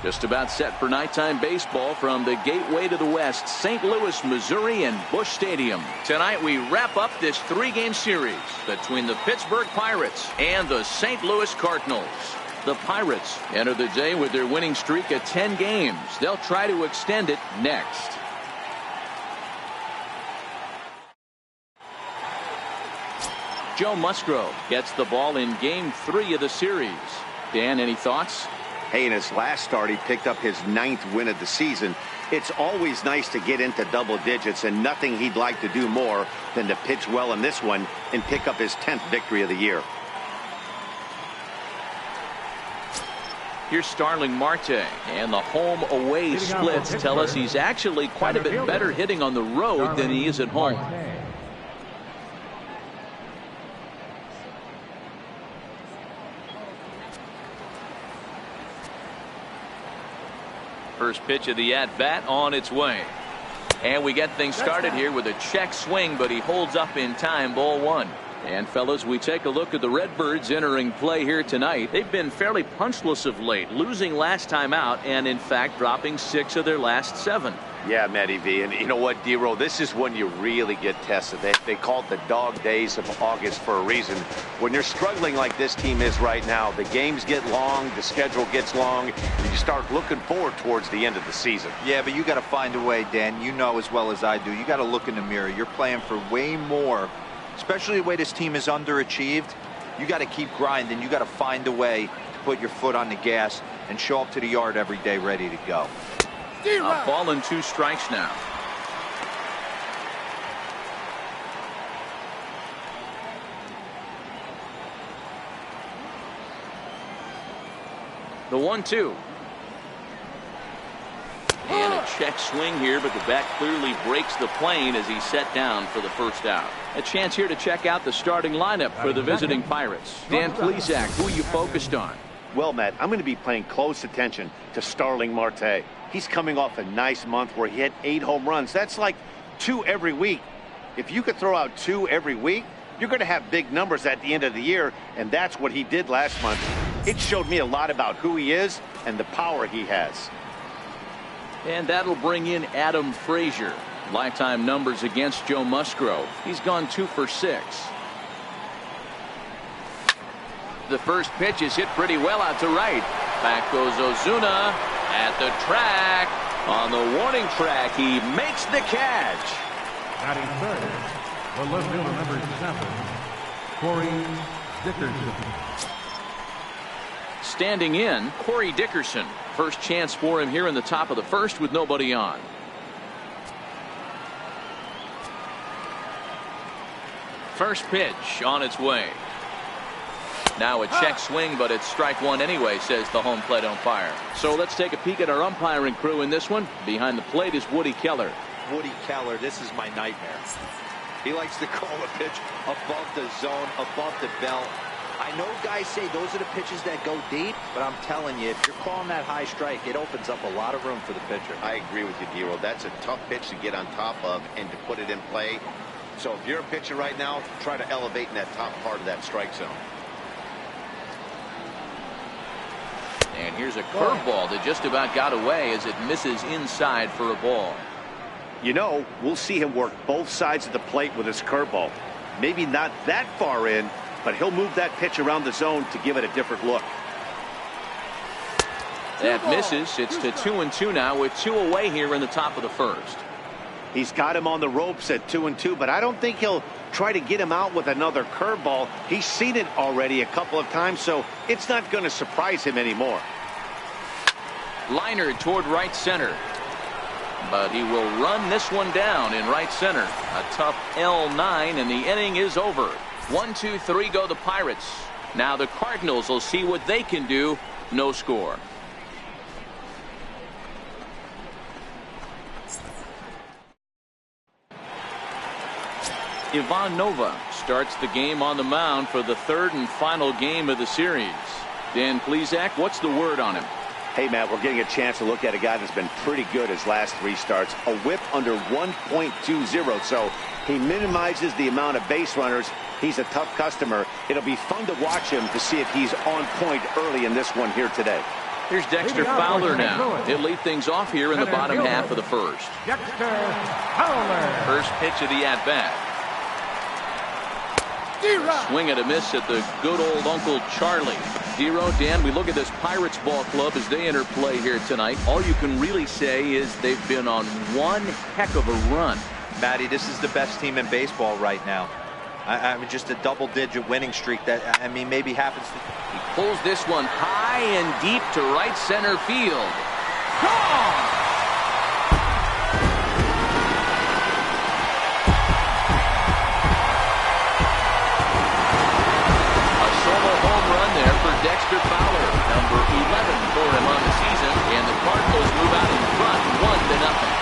Just about set for nighttime baseball from the gateway to the west, St. Louis, Missouri, and Busch Stadium. Tonight we wrap up this 3-game series between the Pittsburgh Pirates and the St. Louis Cardinals. The Pirates enter the day with their winning streak at 10 games. They'll try to extend it next. Joe Musgrove gets the ball in Game 3 of the series. Dan, any thoughts? Hey, in his last start, he picked up his 9th win of the season. It's always nice to get into double digits, and nothing he'd like to do more than to pitch well in this one and pick up his 10th victory of the year. Here's Starling Marte, and the home-away splits tell us he's actually quite a bit better hitting on the road than he is at home. First pitch of the at-bat on its way. And we get things started here with a check swing, but he holds up in time, ball 1. And fellas, we take a look at the Redbirds entering play here tonight. They've been fairly punchless of late, losing last time out and in fact dropping 6 of their last 7. Yeah, Matty V, and you know what, D-Roll, this is when you really get tested. They call it the dog days of August for a reason. When you're struggling like this team is right now, the games get long, the schedule gets long, and you start looking forward towards the end of the season. Yeah, but you got to find a way, Dan. You know as well as I do. You got to look in the mirror. You're playing for way more, especially the way this team is underachieved. You got to keep grinding. You got to find a way to put your foot on the gas and show up to the yard every day ready to go. A ball and 2 strikes now. The 1-2. And a check swing here, but the bat clearly breaks the plane as he's set down for the first out. A chance here to check out the starting lineup for the visiting Pirates. Dan Plesac, who are you focused on? Well, Matt, I'm going to be paying close attention to Starling Marte. He's coming off a nice month where he hit 8 home runs. That's like 2 every week. If you could throw out 2 every week, you're going to have big numbers at the end of the year, and that's what he did last month. It showed me a lot about who he is and the power he has. And that'll bring in Adam Frazier. Lifetime numbers against Joe Musgrove. He's gone 2 for 6. The first pitch is hit pretty well out to right. Back goes Ozuna at the track. On the warning track, he makes the catch. Batting third, the left fielder, number 7, Corey Dickerson. Standing in, Corey Dickerson. First chance for him here in the top of the first with nobody on. First pitch on its way. Now a check swing, but it's strike 1 anyway, says the home plate umpire. So let's take a peek at our umpiring crew in this one. Behind the plate is Woody Keller. Woody Keller, this is my nightmare. He likes to call a pitch above the zone, above the belt. I know guys say those are the pitches that go deep, but I'm telling you, if you're calling that high strike, it opens up a lot of room for the pitcher. I agree with you, D-Roll. That's a tough pitch to get on top of and to put it in play. So if you're a pitcher right now, try to elevate in that top part of that strike zone. And here's a curveball that just about got away as it misses inside for a ball. You know, we'll see him work both sides of the plate with his curveball. Maybe not that far in, but he'll move that pitch around the zone to give it a different look. That misses. It's to 2-2 now with 2 away here in the top of the first. He's got him on the ropes at 2-2, but I don't think he'll try to get him out with another curveball. He's seen it already a couple of times, so it's not going to surprise him anymore. Liner toward right center. But he will run this one down in right center. A tough L9, and the inning is over. 1, 2, 3 go the Pirates. Now the Cardinals will see what they can do. No score. Ivan Nova starts the game on the mound for the 3rd and final game of the series. Dan Plesac, what's the word on him? Hey, Matt, we're getting a chance to look at a guy that's been pretty good his last 3 starts. A whip under 1.20, so he minimizes the amount of base runners. He's a tough customer. It'll be fun to watch him to see if he's on point early in this one here today. Here's Dexter Fowler now. He'll lead things off here in the bottom half of the first. Dexter Fowler. First pitch of the at-bat. Swing and a miss at the good old Uncle Charlie. Zero, Dan, we look at this Pirates ball club as they enter play here tonight. All you can really say is they've been on one heck of a run. Matty, this is the best team in baseball right now. I mean, just a double-digit winning streak that, I mean, maybe happens to... He pulls this one high and deep to right center field. Gone! A solo home run there for Dexter Fowler, number 11 for him on the season, and the Cardinals move out in front 1-0.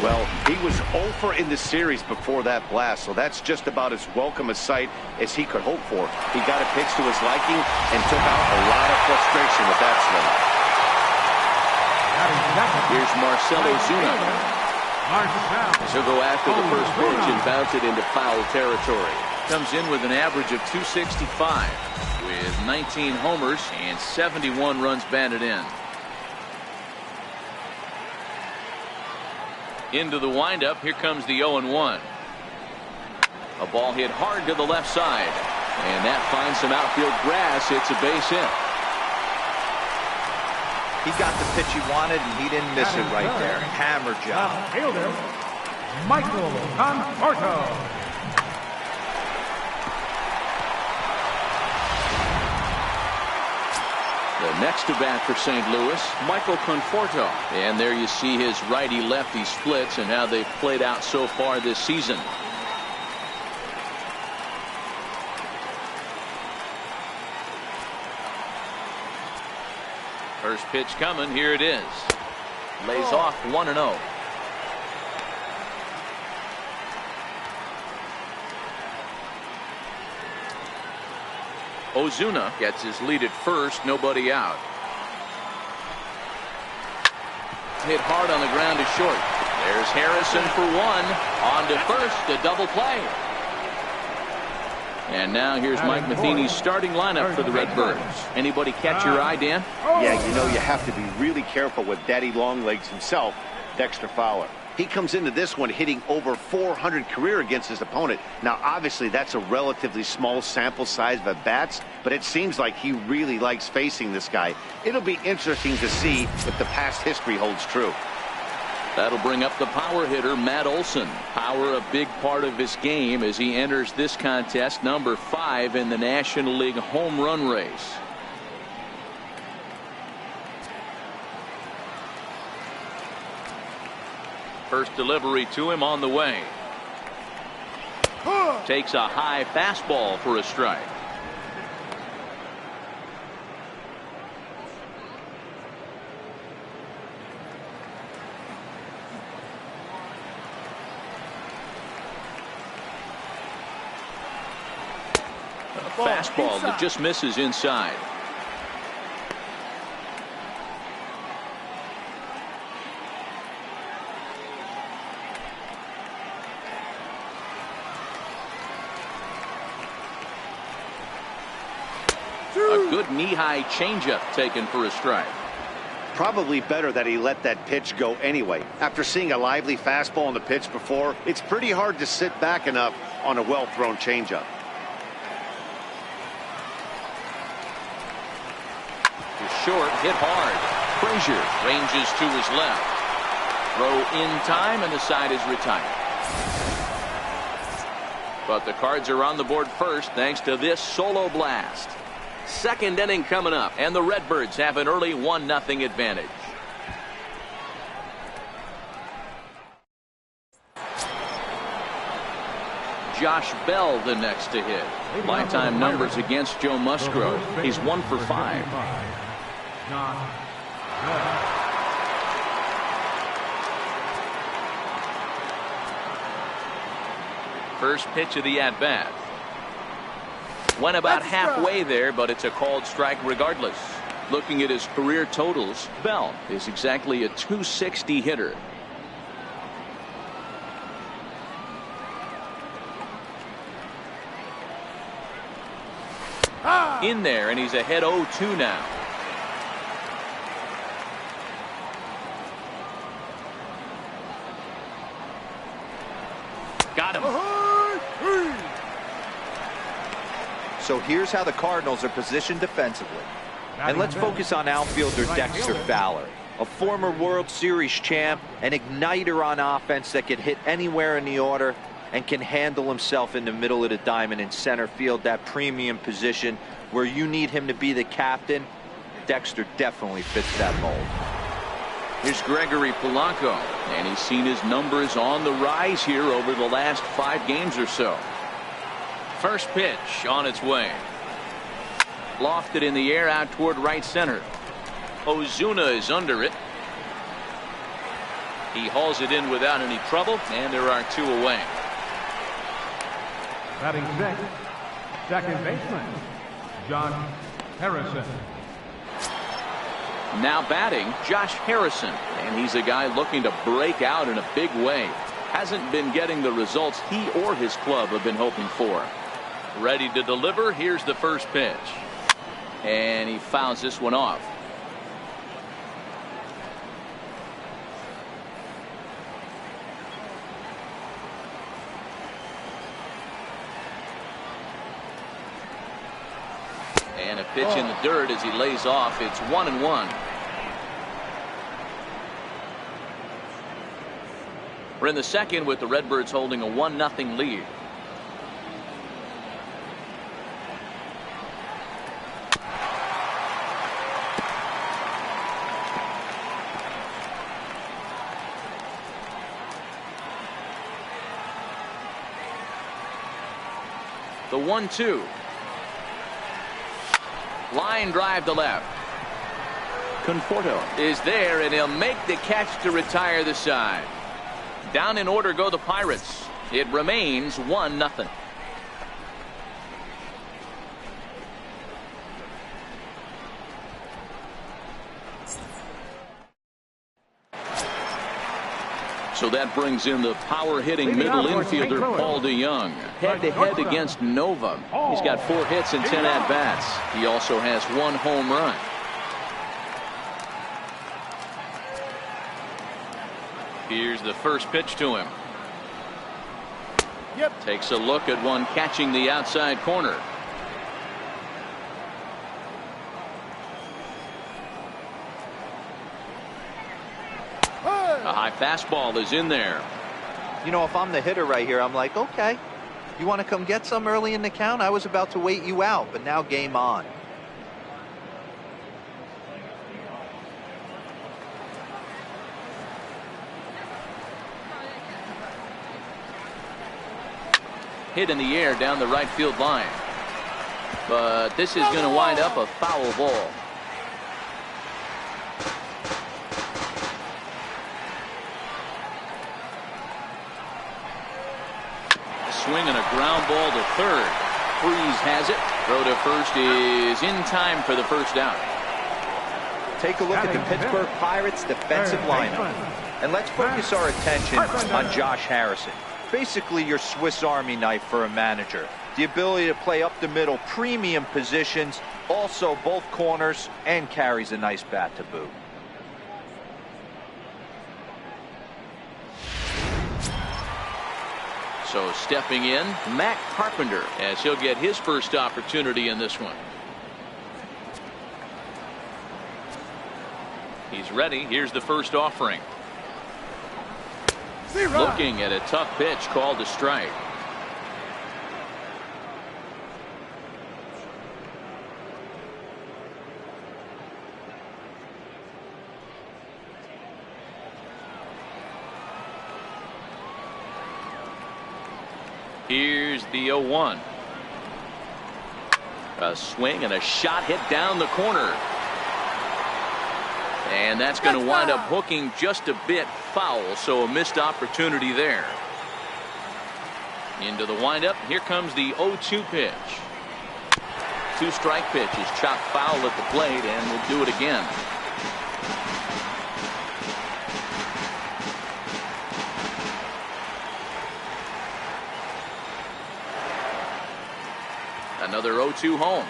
Well, he was 0 for in the series before that blast, so that's just about as welcome a sight as he could hope for. He got a pitch to his liking and took out a lot of frustration with that swing. Here's Marcell Ozuna. He'll go after the first pitch and bounce it into foul territory. Comes in with an average of 265 with 19 homers and 71 runs batted in. Into the windup. Here comes the 0-1. A ball hit hard to the left side, and that finds some outfield grass. It's a base hit. He got the pitch he wanted, and he didn't miss it right there. Hammer job. Fielder, Michael Conforto. The next to bat for St. Louis, Michael Conforto. And there you see his righty-lefty splits and how they've played out so far this season. First pitch coming. Here it is. Lays off 1-0. Ozuna gets his lead at first, nobody out. Hit hard on the ground to short. There's Harrison for one. On to first, a double play. And now here's Mike Matheny's starting lineup for the Redbirds. Anybody catch your eye, Dan? Yeah, you know you have to be really careful with Daddy Longlegs himself, Dexter Fowler. He comes into this one hitting over 400 career against his opponent. Now, obviously, that's a relatively small sample size of at-bats, but it seems like he really likes facing this guy. It'll be interesting to see if the past history holds true. That'll bring up the power hitter, Matt Olson. Power a big part of his game as he enters this contest, number 5 in the National League home run race. First delivery to him on the way. Takes a high fastball for a strike. A fastball that just misses inside. A good knee-high changeup taken for a strike. Probably better that he let that pitch go anyway. After seeing a lively fastball on the pitch before, it's pretty hard to sit back enough on a well-thrown changeup. Short, hit hard. Frazier ranges to his left. Throw in time, and the side is retired. But the Cards are on the board first thanks to this solo blast. Second inning coming up, and the Redbirds have an early 1-0 advantage. Josh Bell the next to hit. Lifetime numbers against Joe Musgrove. He's 1 for 5. First pitch of the at-bat. Went about halfway there, but it's a called strike regardless. Looking at his career totals, Bell is exactly a .260 hitter. In there, and he's ahead 0-2 now. Got him. So here's how the Cardinals are positioned defensively. And let's focus on outfielder Dexter Fowler, a former World Series champ, an igniter on offense that can hit anywhere in the order and can handle himself in the middle of the diamond in center field, that premium position where you need him to be the captain. Dexter definitely fits that mold. Here's Gregory Polanco, and he's seen his numbers on the rise here over the last 5 games or so. First pitch on its way. Lofted in the air out toward right center. Ozuna is under it. He hauls it in without any trouble, and there are 2 away. Batting sixth, second baseman, John Harrison. Now batting, Josh Harrison, and he's a guy looking to break out in a big way. Hasn't been getting the results he or his club have been hoping for. Ready to deliver. Here's the first pitch. And he fouls this one off. And a pitch in the dirt as he lays off. It's 1-1. We're in the second with the Redbirds holding a 1-0 lead. The 1-2. Line drive to left. Conforto is there, and he'll make the catch to retire the side. Down in order go the Pirates. It remains 1-0. So that brings in the power-hitting middle infielder Paul DeYoung. Head-to-head against Nova. He's got 4 hits and 10 at-bats. He also has 1 home run. Here's the first pitch to him. Takes a look at one catching the outside corner. A high fastball is in there. You know, if I'm the hitter right here, I'm like, okay, you want to come get some early in the count? I was about to wait you out, but now game on. Hit in the air down the right field line. But this is going to wind up a foul ball. Swing and a ground ball to third. Freeze has it. Throw to first is in time for the first out. Take a look at the Pittsburgh Pirates defensive lineup. And let's focus our attention on Josh Harrison. Basically your Swiss Army knife for a manager. The ability to play up the middle, premium positions, also both corners, and carries a nice bat to boot. So stepping in, Matt Carpenter, as he'll get his first opportunity in this one. He's ready. Here's the first offering. Looking at a tough pitch called a strike. Here's the 0-1. A swing and a shot hit down the corner. And that's going to wind up hooking just a bit foul, so a missed opportunity there. Into the windup. Here comes the 0-2 pitch. 2-strike pitch is chopped foul at the plate, and will do it again. Another 0-2 home.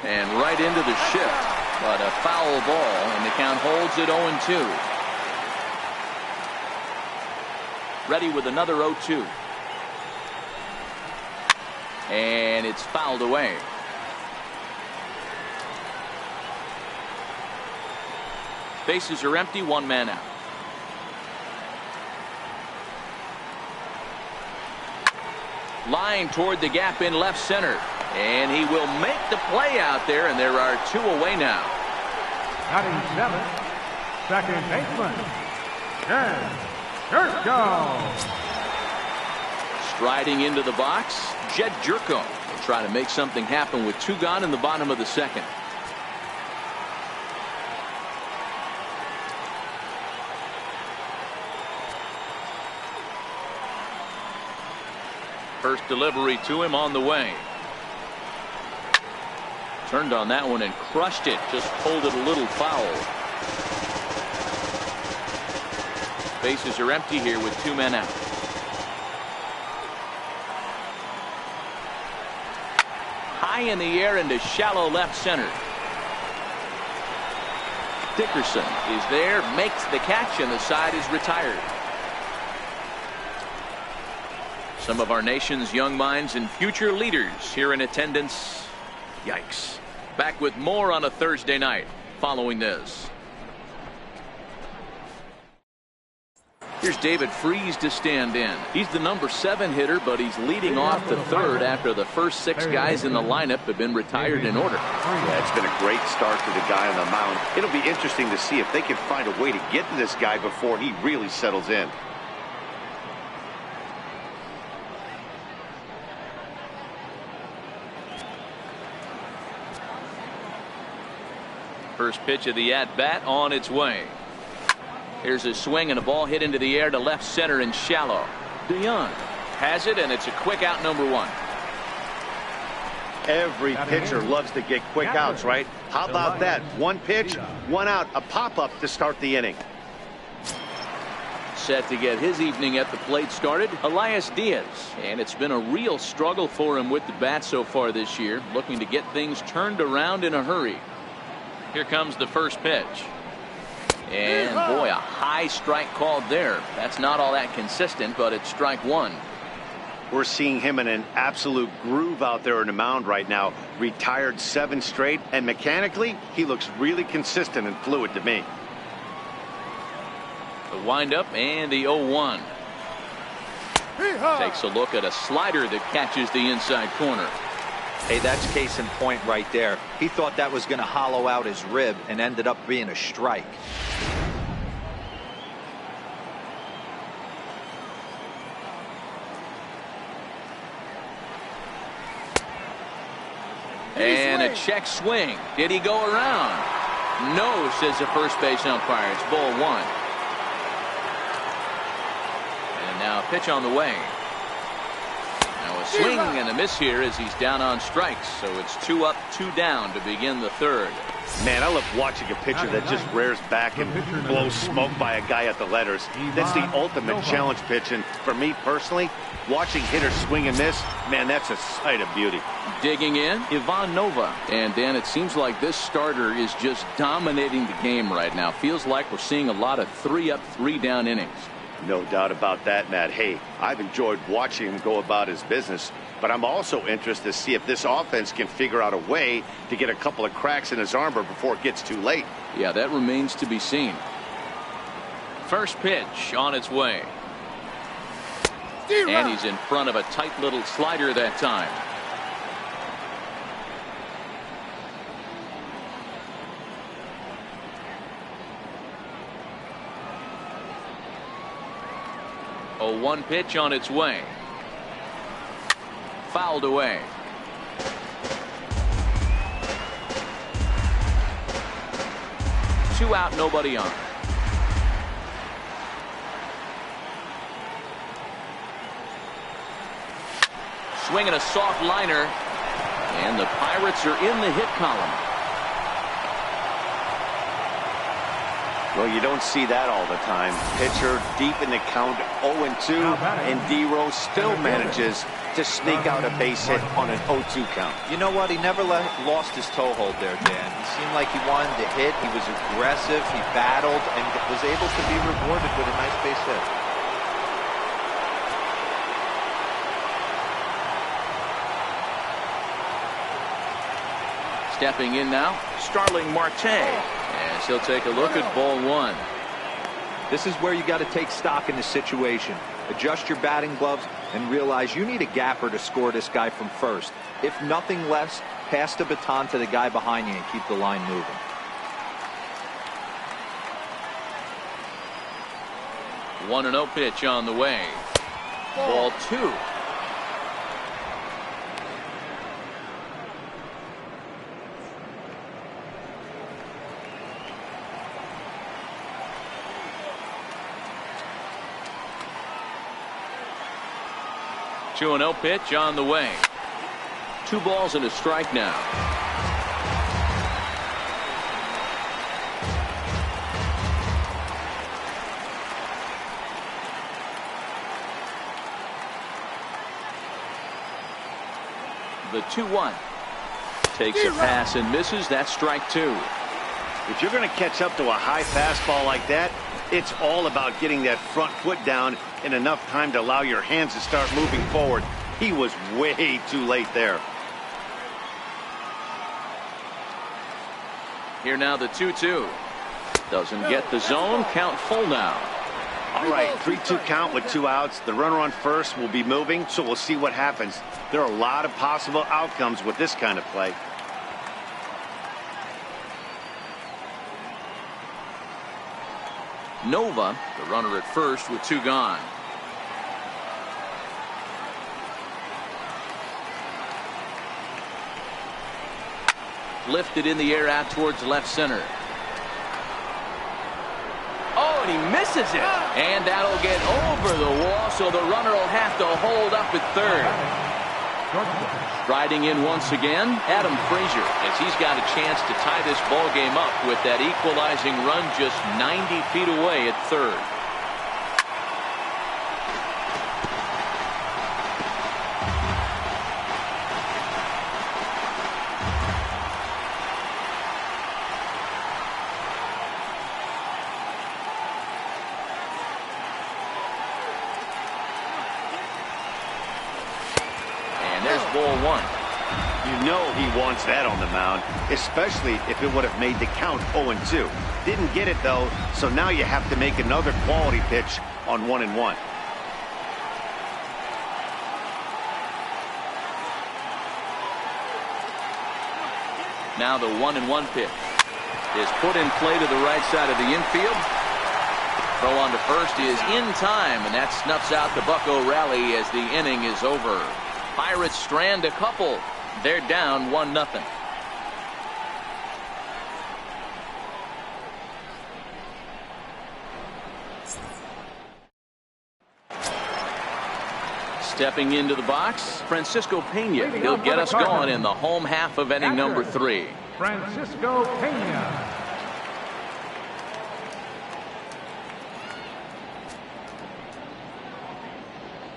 And right into the shift, but a foul ball, and the count holds at 0-2. Ready with another 0-2. And it's fouled away. Bases are empty, 1 man out. Line toward the gap in left center. And he will make the play out there, and there are 2 away now. Batting 7th, second baseman, Dan Jerko. Striding into the box, Jed Jerko will try to make something happen with 2 gone in the bottom of the second. First delivery to him on the way. Turned on that one and crushed it. Just pulled it a little foul. Bases are empty here with 2 men out. High in the air into shallow left center. Dickerson is there, makes the catch, and the side is retired. Some of our nation's young minds and future leaders here in attendance. Yikes. Back with more on a Thursday night following this. Here's David Freese to stand in. He's the number 7 hitter, but he's leading off the third after the first 6 guys in the lineup have been retired in order. Yeah, it's been a great start to the guy on the mound. It'll be interesting to see if they can find a way to get to this guy before he really settles in. First pitch of the at-bat on its way. Here's a swing and a ball hit into the air to left center and shallow. DeYoung has it, and it's a quick out, number 1. Every pitcher loves to get quick outs, right? How about that? 1 pitch, 1 out, a pop-up to start the inning. Set to get his evening at the plate started, Elias Diaz. And it's been a real struggle for him with the bat so far this year, looking to get things turned around in a hurry. Here comes the first pitch. And boy, a high strike called there. That's not all that consistent, but it's strike 1. We're seeing him in an absolute groove out there in the mound right now. Retired 7 straight, and mechanically, he looks really consistent and fluid to me. The windup and the 0-1. Takes a look at a slider that catches the inside corner. Hey, that's case in point right there. He thought that was going to hollow out his rib and ended up being a strike. And a check swing. Did he go around? No, says the first base umpire. It's ball 1. And now a pitch on the way. Now a swing and a miss here as he's down on strikes. So it's 2 up, 2 down to begin the third. Man, I love watching a pitcher that just rears back and blows smoke by a guy at the letters. That's the ultimate challenge pitch. And for me personally, watching hitters swing and miss, man, that's a sight of beauty. Digging in, Ivan Nova. And Dan, it seems like this starter is just dominating the game right now. Feels like we're seeing a lot of 3 up, 3 down innings. No doubt about that, Matt. Hey, I've enjoyed watching him go about his business, but I'm also interested to see if this offense can figure out a way to get a couple of cracks in his armor before it gets too late. Yeah, that remains to be seen. First pitch on its way. And he's in front of a tight little slider that time. A 1 pitch on its way. Fouled away. Two out, nobody on. swinging a soft liner, and the Pirates are in the hit column. Well, you don't see that all the time. Pitcher deep in the count, 0-2, and D-Rose still manages to sneak out a base hit on an 0-2 count. You know what? He never lost his toehold there, Dan. He seemed like he wanted to hit. He was aggressive. He battled and was able to be rewarded with a nice base hit. Stepping in now, Starling Marte. As he'll take a look at ball one. This is where you got to take stock in the situation. Adjust your batting gloves and realize you need a gapper to score this guy from first. If nothing less, pass the baton to the guy behind you and keep the line moving. One and 0 pitch on the way. Ball two. Two and 0 pitch on the way. 2 balls and a strike now. The 2-1. Takes a pass and misses. That's strike 2. If you're going to catch up to a high fastball like that, it's all about getting that front foot down in enough time to allow your hands to start moving forward. He was way too late there. Here now the 2-2. Doesn't get the zone. Count full now. All right, 3-2 count with 2 outs. The runner on first will be moving, so we'll see what happens. There are a lot of possible outcomes with this kind of play. Nova, the runner at first with 2 gone. Lifted in the air out towards left center. Oh, and he misses it. And that'll get over the wall, so the runner will have to hold up at third. Riding in once again, Adam Frazier, as he's got a chance to tie this ball game up with that equalizing run just 90 feet away at third. Ball one. You know he wants that on the mound, especially if it would have made the count 0-2. Didn't get it though, so now you have to make another quality pitch on 1-1. Now the 1-1 pitch is put in play to the right side of the infield. Throw on to first is in time, and that snuffs out the Bucco rally as the inning is over. Pirates strand a couple. They're down 1-0. Stepping into the box, Francisco Pena. He'll get us going in the home half of inning number 3. Francisco Pena.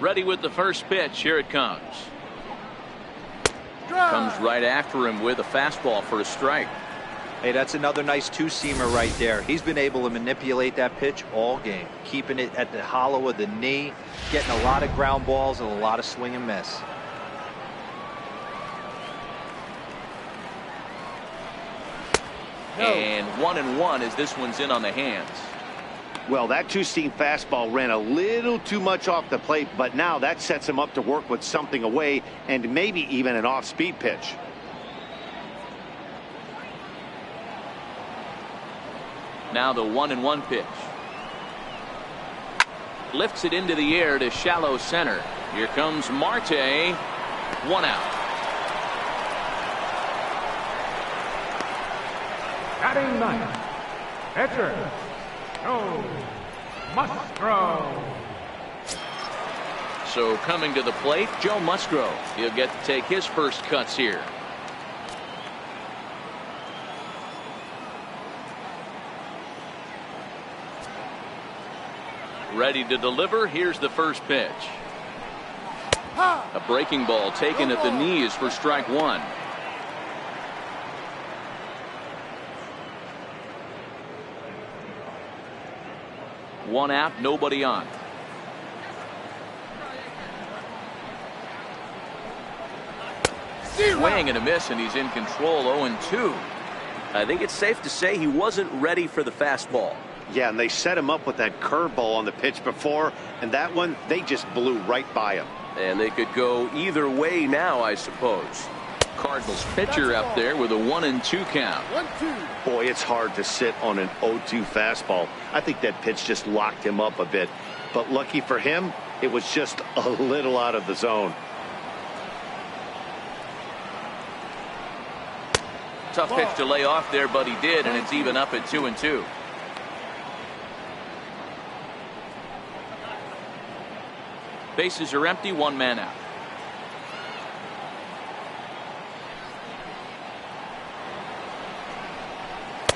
Ready with the first pitch. Here it comes. Comes right after him with a fastball for a strike. Hey, that's another nice two-seamer right there. He's been able to manipulate that pitch all game, keeping it at the hollow of the knee, getting a lot of ground balls and a lot of swing and miss. And 1-1 as this one's in on the hands. Well, that two-seam fastball ran a little too much off the plate, but now that sets him up to work with something away and maybe even an off-speed pitch. Now the 1-1 pitch. Lifts it into the air to shallow center. Here comes Marte. 1 out. Batting ninth, pitcher, Joe Musgrove. So coming to the plate, Joe Musgrove. He'll get to take his first cuts here. Ready to deliver. Here's the first pitch. A breaking ball taken at the knees for strike one. One out, nobody on. Swing and a miss, and he's in control. 0-2. I think it's safe to say he wasn't ready for the fastball. Yeah, and they set him up with that curveball on the pitch before, and that one, they just blew right by him. And they could go either way now, I suppose. Cardinals pitcher up there with a 1-2 count. 1-2. Boy, it's hard to sit on an 0-2 fastball. I think that pitch just locked him up a bit. But lucky for him, it was just a little out of the zone. Tough pitch to lay off there, but he did, and it's even up at 2-2. Bases are empty, one man out.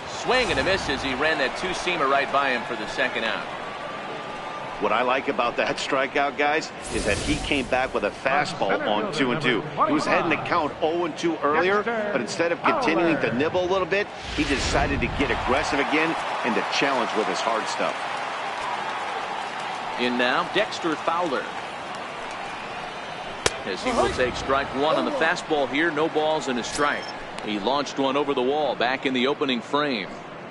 Swing and a miss as he ran that two-seamer right by him for the second out. What I like about that strikeout, guys, is that he came back with a fastball on 2-2. He was heading to count 0-2 earlier, but instead of continuing to nibble a little bit, he decided to get aggressive again and to challenge with his hard stuff. In now, Dexter Fowler. As he will take strike one on the fastball here, no balls and a strike. He launched one over the wall back in the opening frame.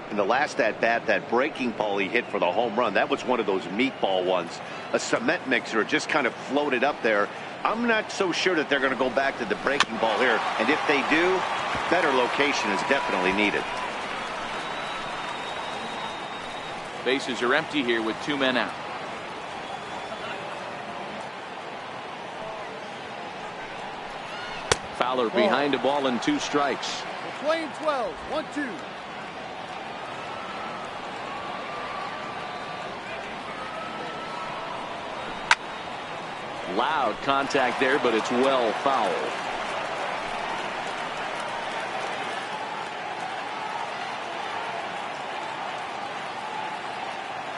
In the last at-bat, that breaking ball he hit for the home run, that was one of those meatball ones. A cement mixer just kind of floated up there. I'm not so sure that they're going to go back to the breaking ball here. And if they do, better location is definitely needed. Bases are empty here with two men out. Fowler behind a ball and two strikes. Playing 12, 1-2. Loud contact there, but it's well foul.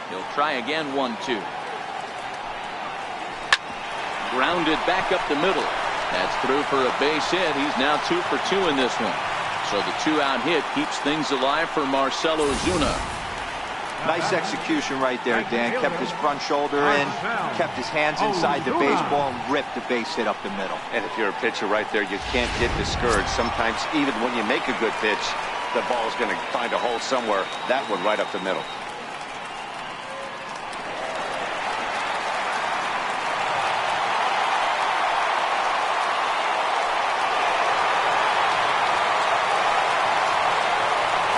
He'll try again, 1-2. Grounded back up the middle. That's through for a base hit. He's now 2 for 2 in this one. So the two-out hit keeps things alive for Marcell Ozuna. Nice execution right there, Dan. Kept his front shoulder in, kept his hands inside the baseball, and ripped the base hit up the middle. And if you're a pitcher right there, you can't get discouraged. Sometimes even when you make a good pitch, the ball's going to find a hole somewhere. That one right up the middle.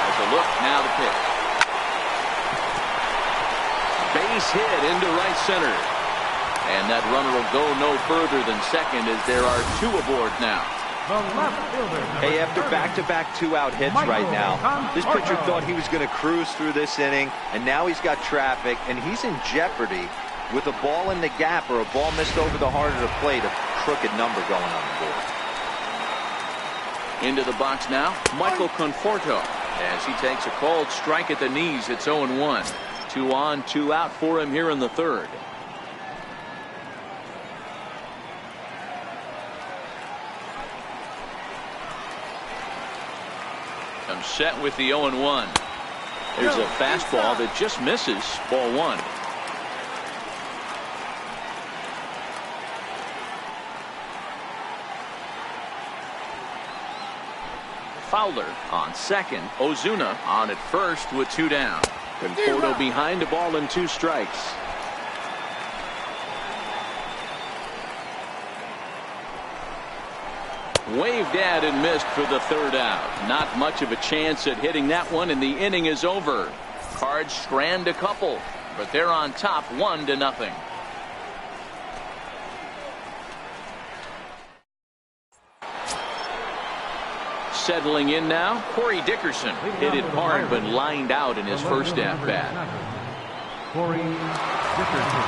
As a look, now the pitch. Base hit into right center. And that runner will go no further than second as there are two aboard now. Hey, after back-to-back two-out hits right now, this pitcher thought he was going to cruise through this inning, and now he's got traffic, and he's in jeopardy with a ball in the gap or a ball missed over the heart of the plate, a crooked number going on the board. Into the box now, Michael Conforto. As he takes a called strike at the knees, it's 0-1. 2 on, 2 out for him here in the third. I'm set with the 0-1. There's a fastball that just misses. Ball one. Fowler on second. Ozuna on at first with 2 down. Conforto behind a ball and 2 strikes. Waved at and missed for the third out. Not much of a chance at hitting that one, and the inning is over. Cards strand a couple, but they're on top 1-0. Settling in now, Corey Dickerson. Hit it hard but lined out in his first at-bat. Corey Dickerson.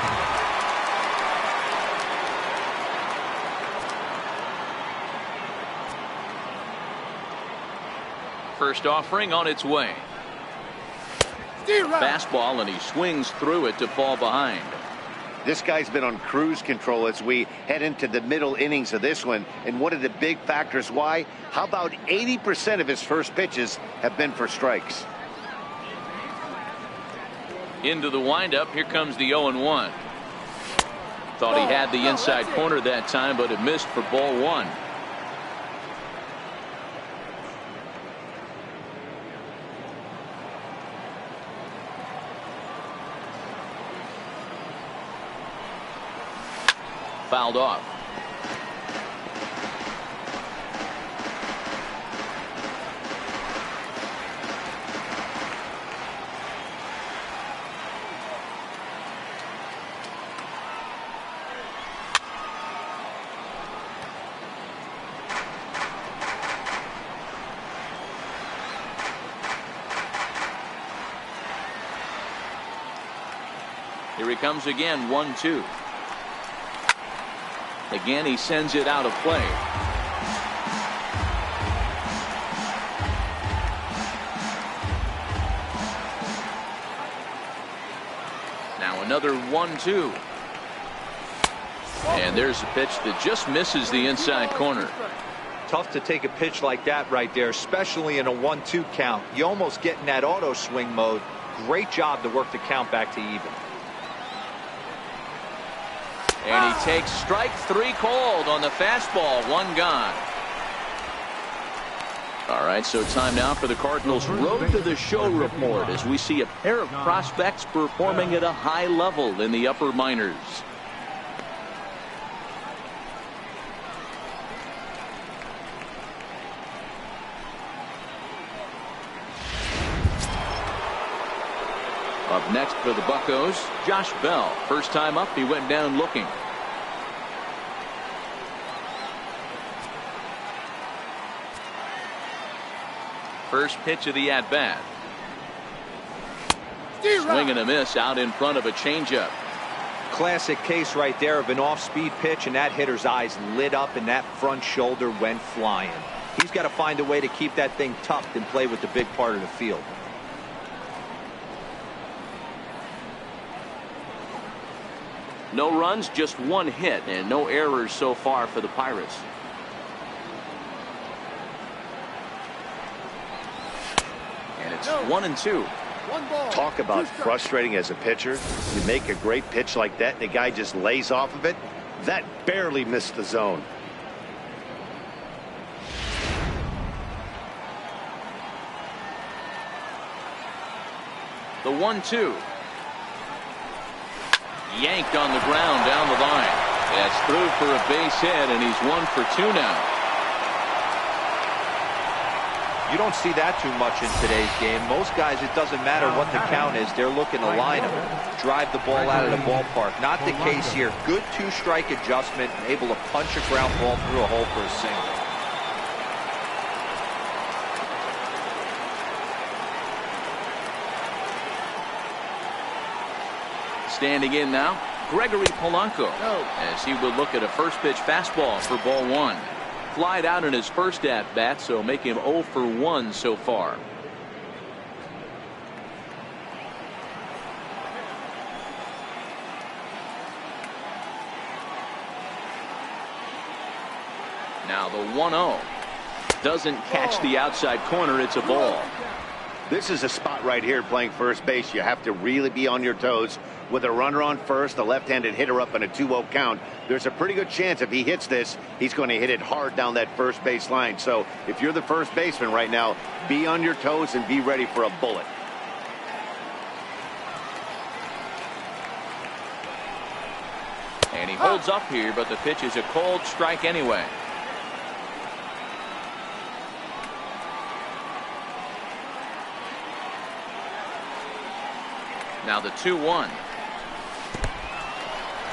First offering on its way. Fastball, and he swings through it to fall behind. This guy's been on cruise control as we head into the middle innings of this one. And one of the big factors why, how about 80% of his first pitches have been for strikes? Into the windup. Here comes the 0-1. Thought he had the inside corner that time, but it missed for ball one. Fouled off. Here he comes again, 1-2. Again, he sends it out of play. Now another 1-2. And there's a pitch that just misses the inside corner. Tough to take a pitch like that right there, especially in a 1-2 count. You almost get in that auto swing mode. Great job to work the count back to even. And he takes strike three called on the fastball. One gone. All right, so time now for the Cardinals' Road to the Show report as we see a pair of prospects performing at a high level in the upper minors. Up next for the Buccos, Josh Bell. First time up, he went down looking. First pitch of the at-bat. Swing and a miss out in front of a changeup. Classic case right there of an off-speed pitch, and that hitter's eyes lit up and that front shoulder went flying. He's got to find a way to keep that thing tucked and play with the big part of the field. No runs, just one hit, and no errors so far for the Pirates. And it's 1-2. Talk about frustrating as a pitcher. You make a great pitch like that, and the guy just lays off of it. That barely missed the zone. The 1-2. Yanked on the ground down the line. That's through for a base hit, and he's 1 for 2 now. You don't see that too much in today's game. Most guys, it doesn't matter what the count is. They're looking to line them, drive the ball out of the ballpark. Not the case here. Good two-strike adjustment, and able to punch a ground ball through a hole for a single. Standing in now, Gregory Polanco, as he will look at a first pitch fastball for ball one. Flied out in his first at bat, so make him 0 for 1 so far. Now the 1-0 doesn't catch the outside corner. It's a ball. This is a spot right here playing first base. You have to really be on your toes. With a runner on first, a left-handed hitter up in a 2-0 count, there's a pretty good chance if he hits this, he's going to hit it hard down that first base line. So if you're the first baseman right now, be on your toes and be ready for a bullet. And he holds up here, but the pitch is a cold strike anyway. Now the 2-1.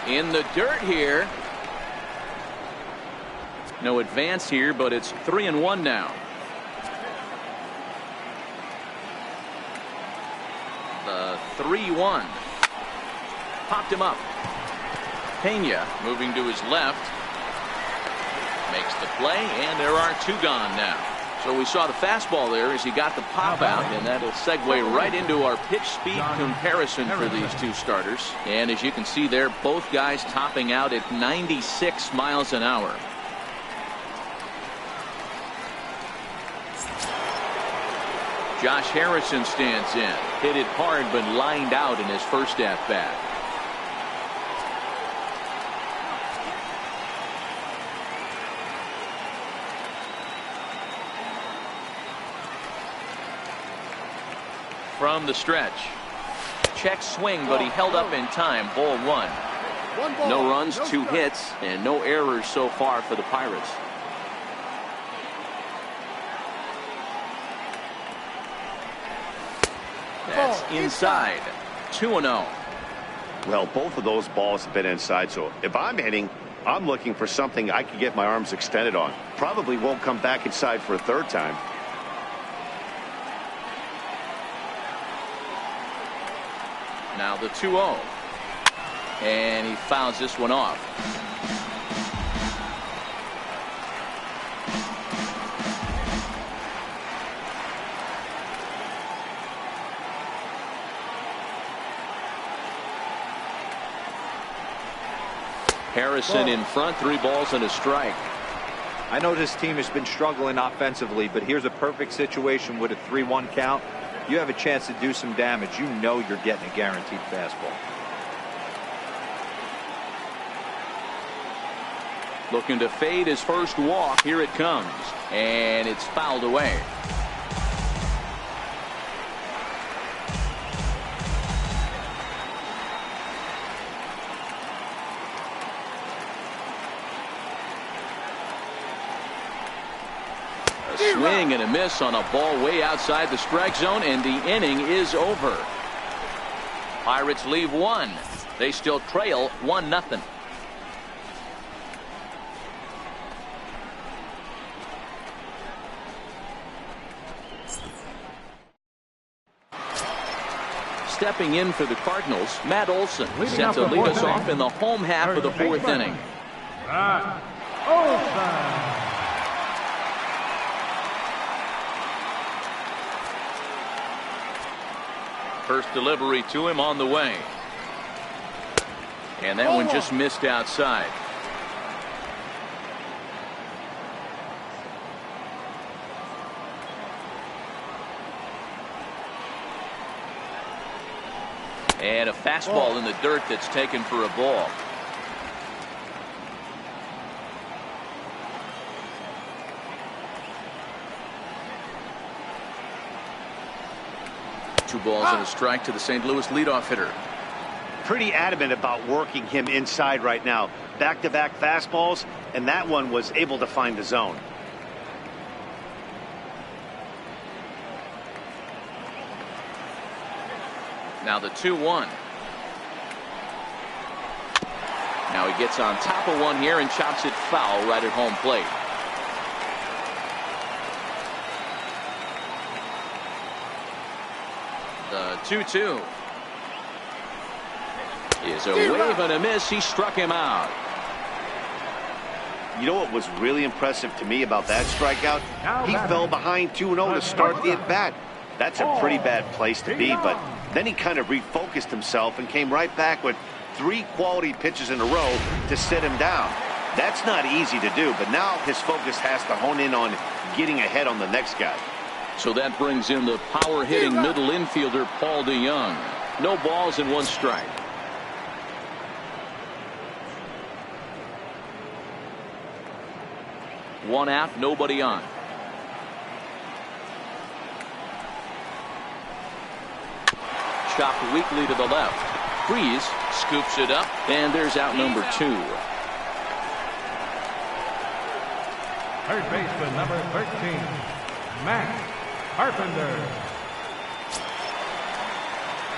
In the dirt here. No advance here, but it's 3-1 now. The 3-1. Popped him up. Pena moving to his left. Makes the play, and there are 2 gone now. So we saw the fastball there as he got the pop out, and that'll segue right into our pitch speed comparison for these two starters. And as you can see there, both guys topping out at 96 miles an hour. Josh Harrison stands in. Hit it hard but lined out in his first at bat. From the stretch. Check swing, but he held up in time. Ball one. No runs, two hits, and no errors so far for the Pirates. That's inside. 2-0. Well, both of those balls have been inside, so if I'm hitting, I'm looking for something I can get my arms extended on. Probably won't come back inside for a third time. Now the 2-0. And he fouls this one off. Harrison in front, 3 balls and a strike. I know this team has been struggling offensively, but here's a perfect situation with a 3-1 count. You have a chance to do some damage. You know you're getting a guaranteed fastball. Looking to fade his first walk. Here it comes. And it's fouled away. Swing and a miss on a ball way outside the strike zone, and the inning is over. Pirates leave one. They still trail 1-0. Stepping in for the Cardinals, Matt Olson set to lead us off in the home half of the 4th inning. First delivery to him on the way. And that one just missed outside. And a fastball in the dirt that's taken for a ball. Two balls and a strike to the St. Louis leadoff hitter. Pretty adamant about working him inside right now. Back-to-back fastballs, and that one was able to find the zone. Now the 2-1. Now he gets on top of one here and chops it foul right at home plate. The 2-2 is a wave and a miss. He struck him out. You know what was really impressive to me about that strikeout? He fell behind 2-0 to start the at-bat. That's a pretty bad place to be, but then he kind of refocused himself and came right back with 3 quality pitches in a row to sit him down. That's not easy to do, but now his focus has to hone in on getting ahead on the next guy. So that brings in the power-hitting middle infielder, Paul DeYoung. No balls and 1 strike. One out, nobody on. Chopped weakly to the left. Freeze scoops it up, and there's out number 2. Third baseman number 13, Matt Carpenter.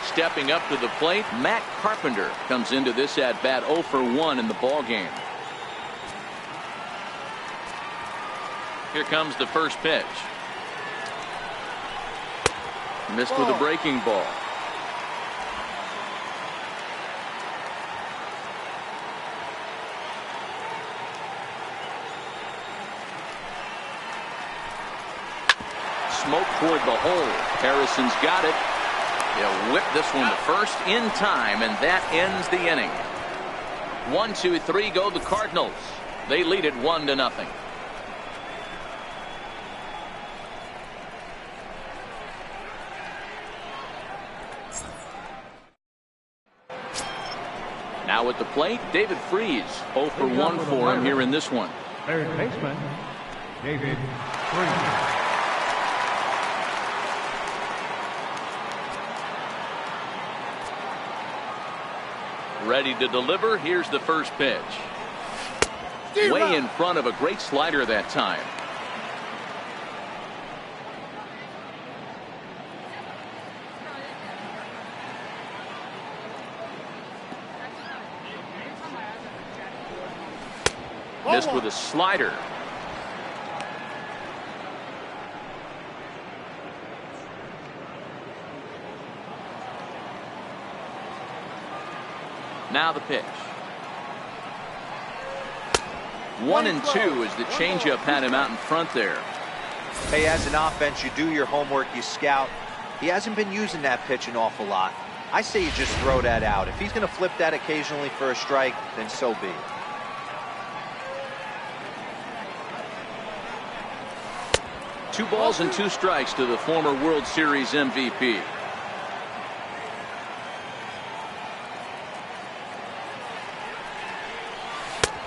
Stepping up to the plate, Matt Carpenter comes into this at bat 0 for 1 in the ball game. Here comes the first pitch. Missed with a breaking ball. toward the hole. Harrison's got it. He'll whip this one to first in time, and that ends the inning. 1, 2, 3 go the Cardinals. They lead it 1-0. Now at the plate, David Freese. 0 for 1 for him here in this one. Third baseman, David Freese. Ready to deliver. Here's the first pitch. Way in front of a great slider that time. Missed with a slider. Now the pitch. 1-2 as the changeup had him out in front there. Hey, as an offense, you do your homework, you scout. He hasn't been using that pitch an awful lot. I say you just throw that out. If he's going to flip that occasionally for a strike, then so be it. Two balls and 2 strikes to the former World Series MVP.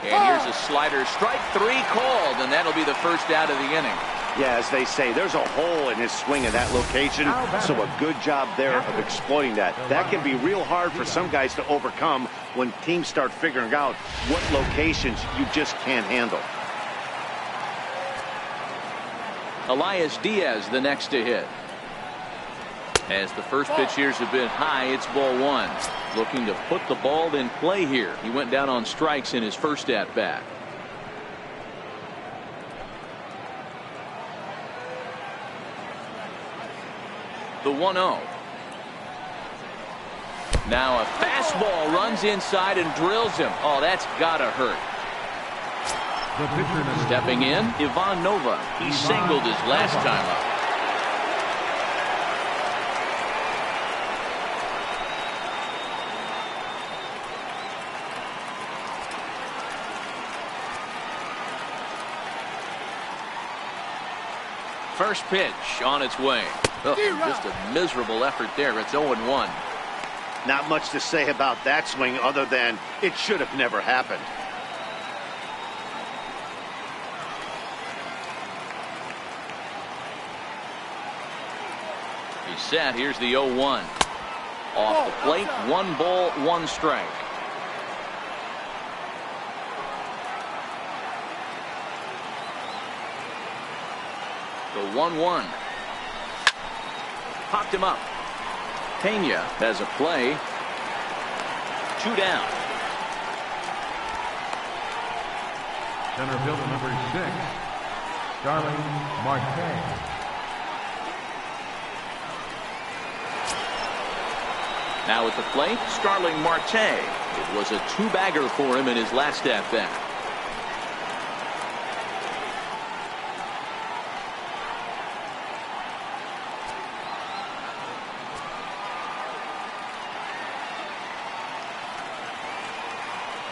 And here's a slider. Strike 3 called, and that'll be the first out of the inning. Yeah, as they say, there's a hole in his swing in that location, so a good job there of exploiting that. That can be real hard for some guys to overcome when teams start figuring out what locations you just can't handle. Elias Diaz the next to hit. As the first pitch here's a bit high, it's ball 1. Looking to put the ball in play here. He went down on strikes in his first at bat. The 1-0. Now a fastball runs inside and drills him. Oh, that's gotta hurt. Stepping in, Ivan Nova. He singled his last time up. First pitch on its way. Oh, just a miserable effort there. It's 0-1. Not much to say about that swing other than it should have never happened. He's set. Here's the 0-1. Off the plate, 1 ball, 1 strike. The 1-1. Popped him up. Pena has a play. 2 down. Center fielder number 6, Starling Marte. Now at the plate, Starling Marte. It was a 2-bagger for him in his last at bat.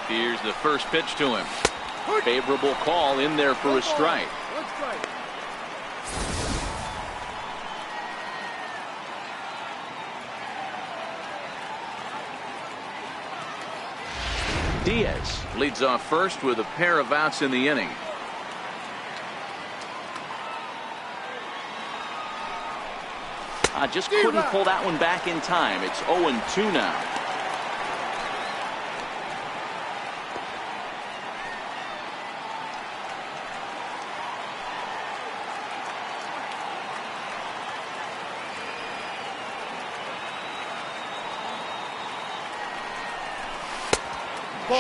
Here's the first pitch to him. Favorable call in there for a strike. Diaz leads off first with a pair of outs in the inning. Just couldn't pull that one back in time. It's 0-2 now.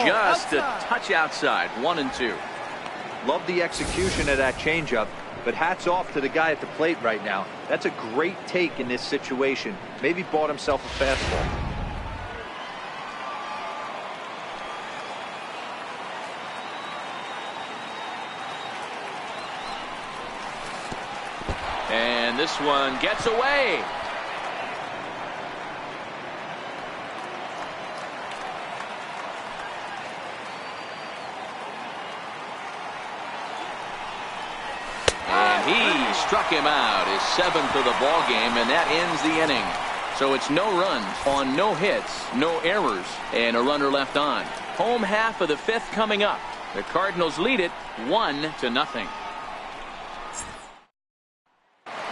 Just a touch outside. 1-2. Love the execution of that changeup, but hats off to the guy at the plate right now. That's a great take in this situation. Maybe bought himself a fastball. this one gets away. And he struck him out, his 7th of the ball game, and that ends the inning. So it's no runs on no hits, no errors, and a runner left on. Home half of the 5th coming up. The Cardinals lead it 1-0.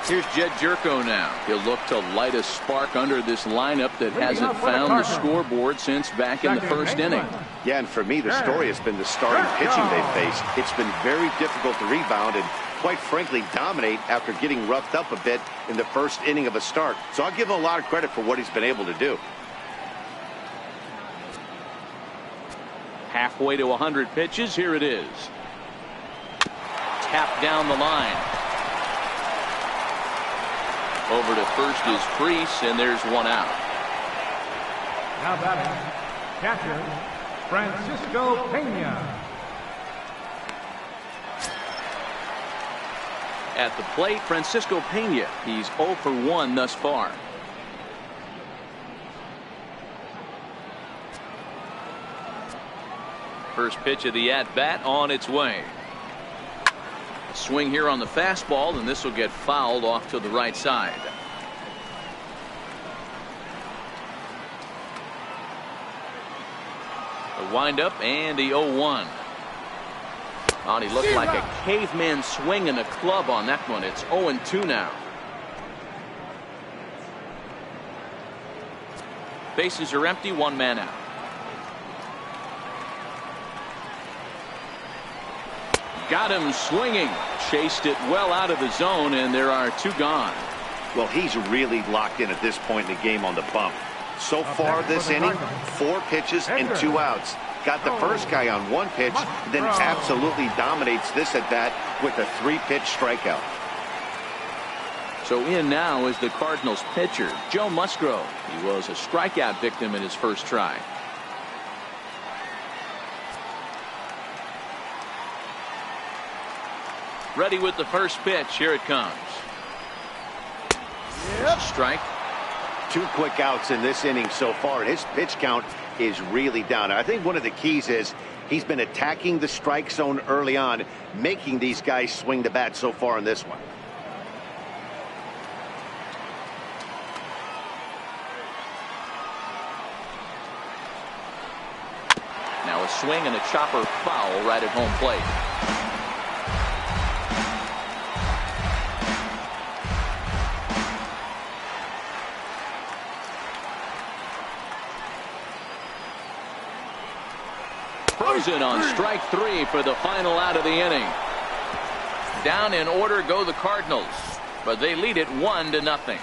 Here's Jed Jerko now. He'll look to light a spark under this lineup that hasn't found the scoreboard since back in the 1st inning. Yeah, and for me, the story has been the starting pitching they've faced. It's been very difficult to rebound and, quite frankly, dominate after getting roughed up a bit in the 1st inning of a start. So I'll give him a lot of credit for what he's been able to do. Halfway to 100 pitches. Here it is. Tapped down the line. Over to first is Priest, and there's one out. Now batting, catcher, Francisco Pena. At the plate, Francisco Pena. He's 0 for 1 thus far. First pitch of the at-bat on its way. Swing here on the fastball, and this will get fouled off to the right side. The windup and the 0-1. Oh, he looked like a caveman swinging a club on that one. It's 0-2 now. Bases are empty, 1 man out. Got him swinging. Chased it well out of the zone, and there are 2 gone. Well, he's really locked in at this point in the game on the bump. So far this inning, 4 pitches and 2 outs. Got the first guy on 1 pitch, then absolutely dominates this at bat with a 3-pitch strikeout. So in now is the Cardinals pitcher, Joe Musgrove. He was a strikeout victim in his first try. Ready with the first pitch. Here it comes. Yep. Strike. 2 quick outs in this inning so far, and his pitch count is really down. I think one of the keys is he's been attacking the strike zone early on, making these guys swing the bat so far in this one. Now a swing and a chopper foul right at home plate. Frozen on strike 3 for the final out of the inning. Down in order go the Cardinals, but they lead it 1-0.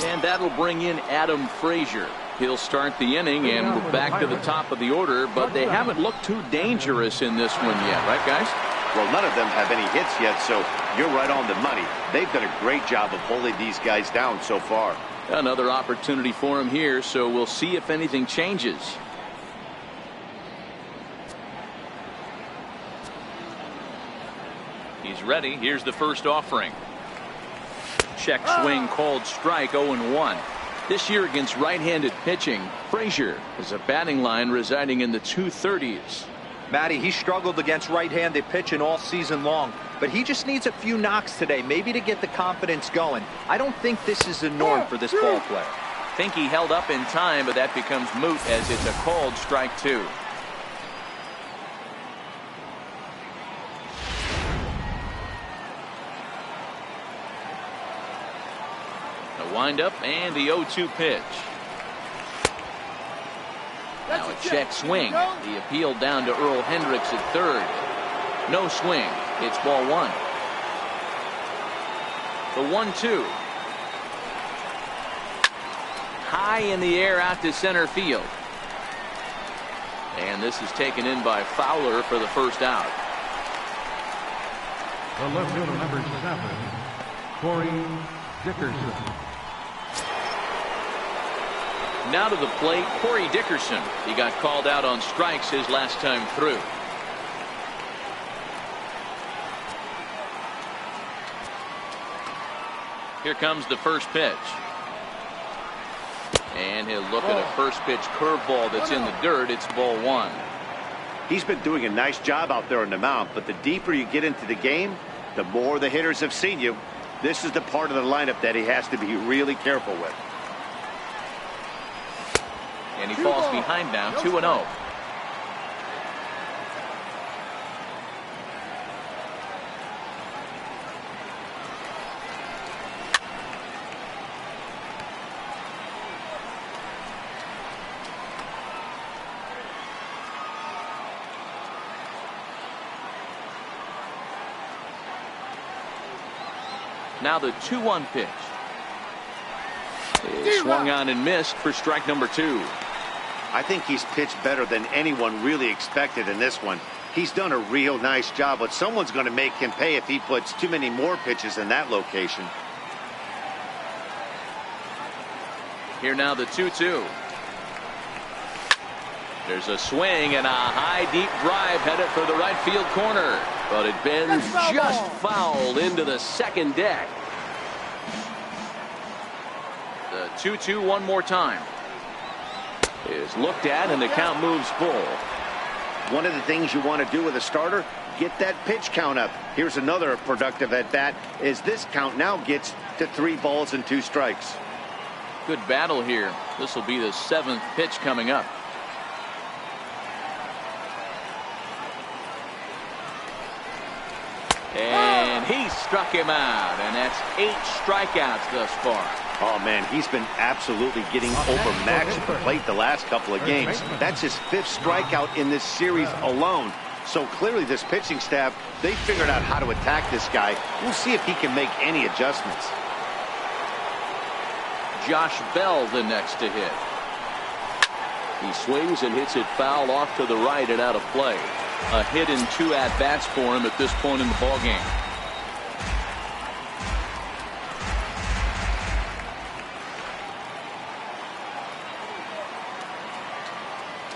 And that'll bring in Adam Frazier. He'll start the inning, and we're back to the top of the order, but they haven't looked too dangerous in this one yet, right, guys? Well, none of them have any hits yet, so you're right on the money. They've done a great job of holding these guys down so far. Another opportunity for him here, so we'll see if anything changes. He's ready. Here's the first offering. Check swing called strike, 0-1. This year against right-handed pitching, Frazier has a batting line residing in the 230s. Matty, he struggled against right-handed pitching all season long, but he just needs a few knocks today, maybe to get the confidence going. I don't think this is the norm for this ball player. Think he held up in time, but that becomes moot as it's a called strike 2. The windup and the 0-2 pitch. Now a check swing. The appeal down to Earl Hendricks at third. No swing. It's ball 1. The 1-2. High in the air out to center field. And this is taken in by Fowler for the first out. The left fielder, number 7, Corey Dickerson. Now to the plate, Corey Dickerson. He got called out on strikes his last time through. Here comes the first pitch. And he'll look at a first pitch curveball that's in the dirt. It's ball one. He's been doing a nice job out there on the mound, but the deeper you get into the game, the more the hitters have seen you. This is the part of the lineup that he has to be really careful with. And he falls behind now, 2-0. Now the 2-1 pitch. He swung on and missed for strike number 2. I think he's pitched better than anyone really expected in this one. He's done a real nice job, but someone's going to make him pay if he puts too many more pitches in that location. Here now the 2-2. There's a swing and a high deep drive headed for the right field corner. But it bends just foul into the second deck. The 2-2 one more time. Is looked at and the count moves full. One of the things you want to do with a starter, get that pitch count up. Here's another productive at bat as this count now gets to 3 balls and 2 strikes. Good battle here. This will be the 7th pitch coming up. And he struck him out, and that's 8 strikeouts thus far. Oh man, he's been absolutely getting overmatched at the plate the last couple of games. That's his 5th strikeout in this series alone. So clearly this pitching staff, they figured out how to attack this guy. We'll see if he can make any adjustments. Josh Bell the next to hit. He swings and hits it foul off to the right and out of play. A hit in 2 at-bats for him at this point in the ballgame.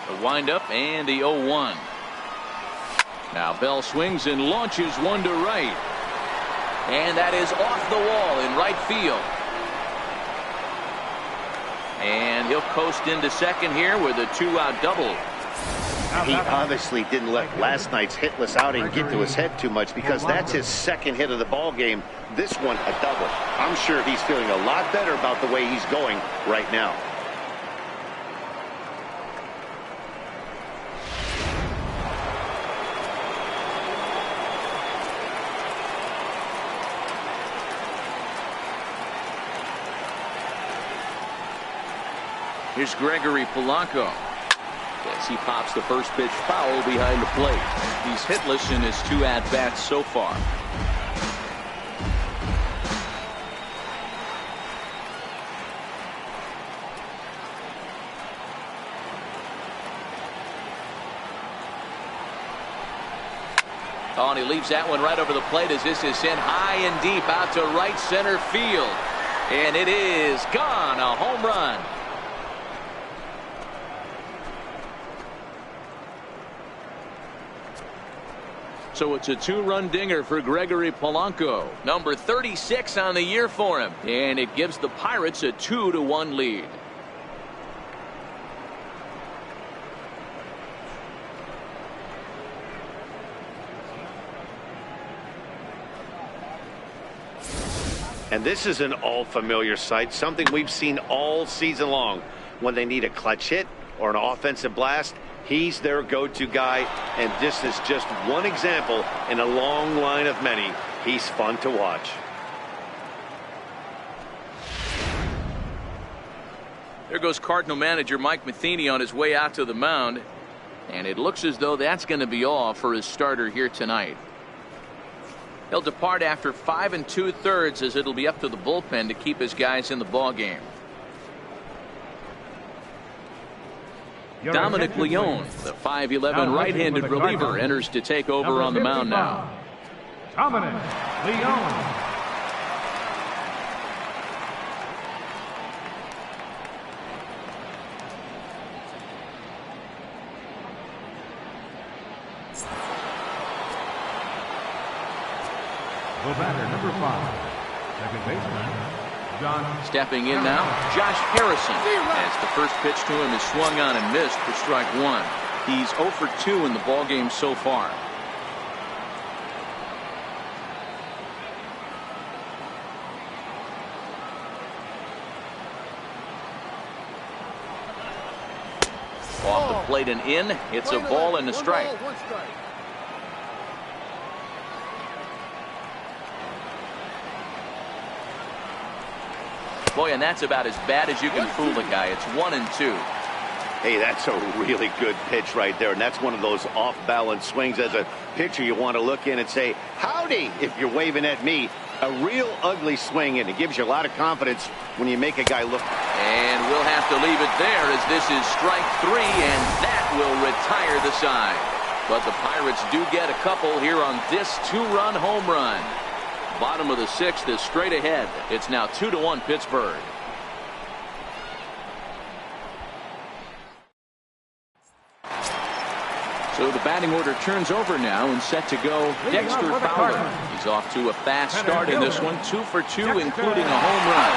The windup and the 0-1. Now Bell swings and launches one to right. And that is off the wall in right field. And he'll coast into second here with a 2-out double. He obviously didn't let last night's hitless outing get to his head too much, because that's his 2nd hit of the ball game. This one a double. I'm sure he's feeling a lot better about the way he's going right now. Here's Gregory Polanco. As he pops the first pitch foul behind the plate. He's hitless in his 2 at-bats so far. Oh, and he leaves that one right over the plate as this is sent high and deep out to right center field. And it is gone. A home run. So it's a 2-run dinger for Gregory Polanco. Number 36 on the year for him. And it gives the Pirates a 2-1 lead. And this is an all-familiar sight, something we've seen all season long. When they need a clutch hit or an offensive blast, he's their go-to guy, and this is just one example in a long line of many. He's fun to watch. There goes Cardinal manager Mike Matheny on his way out to the mound, and it looks as though that's going to be all for his starter here tonight. He'll depart after 5 2/3 as it'll be up to the bullpen to keep his guys in the ball game. Dominic Leone, the 5'11" right-handed reliever, enters to take over on the mound now. Dominic Leone. The batter, number 5. Second baseman, John. Stepping in now, Josh Harrison, as the first pitch to him is swung on and missed for strike 1. He's 0 for 2 in the ballgame so far. Off the plate and in. It's a ball and a strike. Boy, and that's about as bad as you can fool the guy. It's 1-2. Hey, that's a really good pitch right there, and that's one of those off-balance swings. As a pitcher, you want to look in and say, howdy, if you're waving at me. A real ugly swing, and it gives you a lot of confidence when you make a guy look. And we'll have to leave it there, as this is strike 3, and that will retire the side. But the Pirates do get a couple here on this 2-run home run. Bottom of the 6th is straight ahead. It's now 2-1 Pittsburgh. So the batting order turns over now and set to go Dexter Fowler. He's off to a fast start in this one, 2 for 2, including a home run.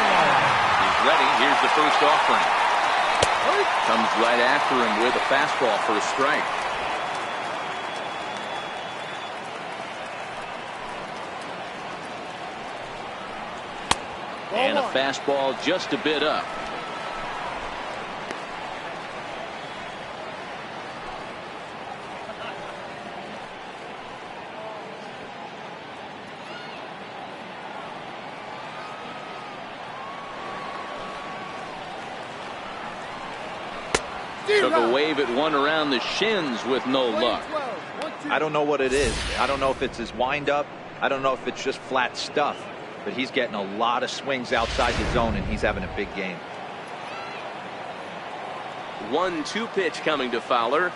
He's ready. Here's the first offering. Comes right after him with a fastball for a strike. And a fastball just a bit up. Took a wave at one around the shins with no luck. I don't know what it is. I don't know if it's his windup. I don't know if it's just flat stuff. But he's getting a lot of swings outside the zone, and he's having a big game. 1-2 pitch coming to Fowler.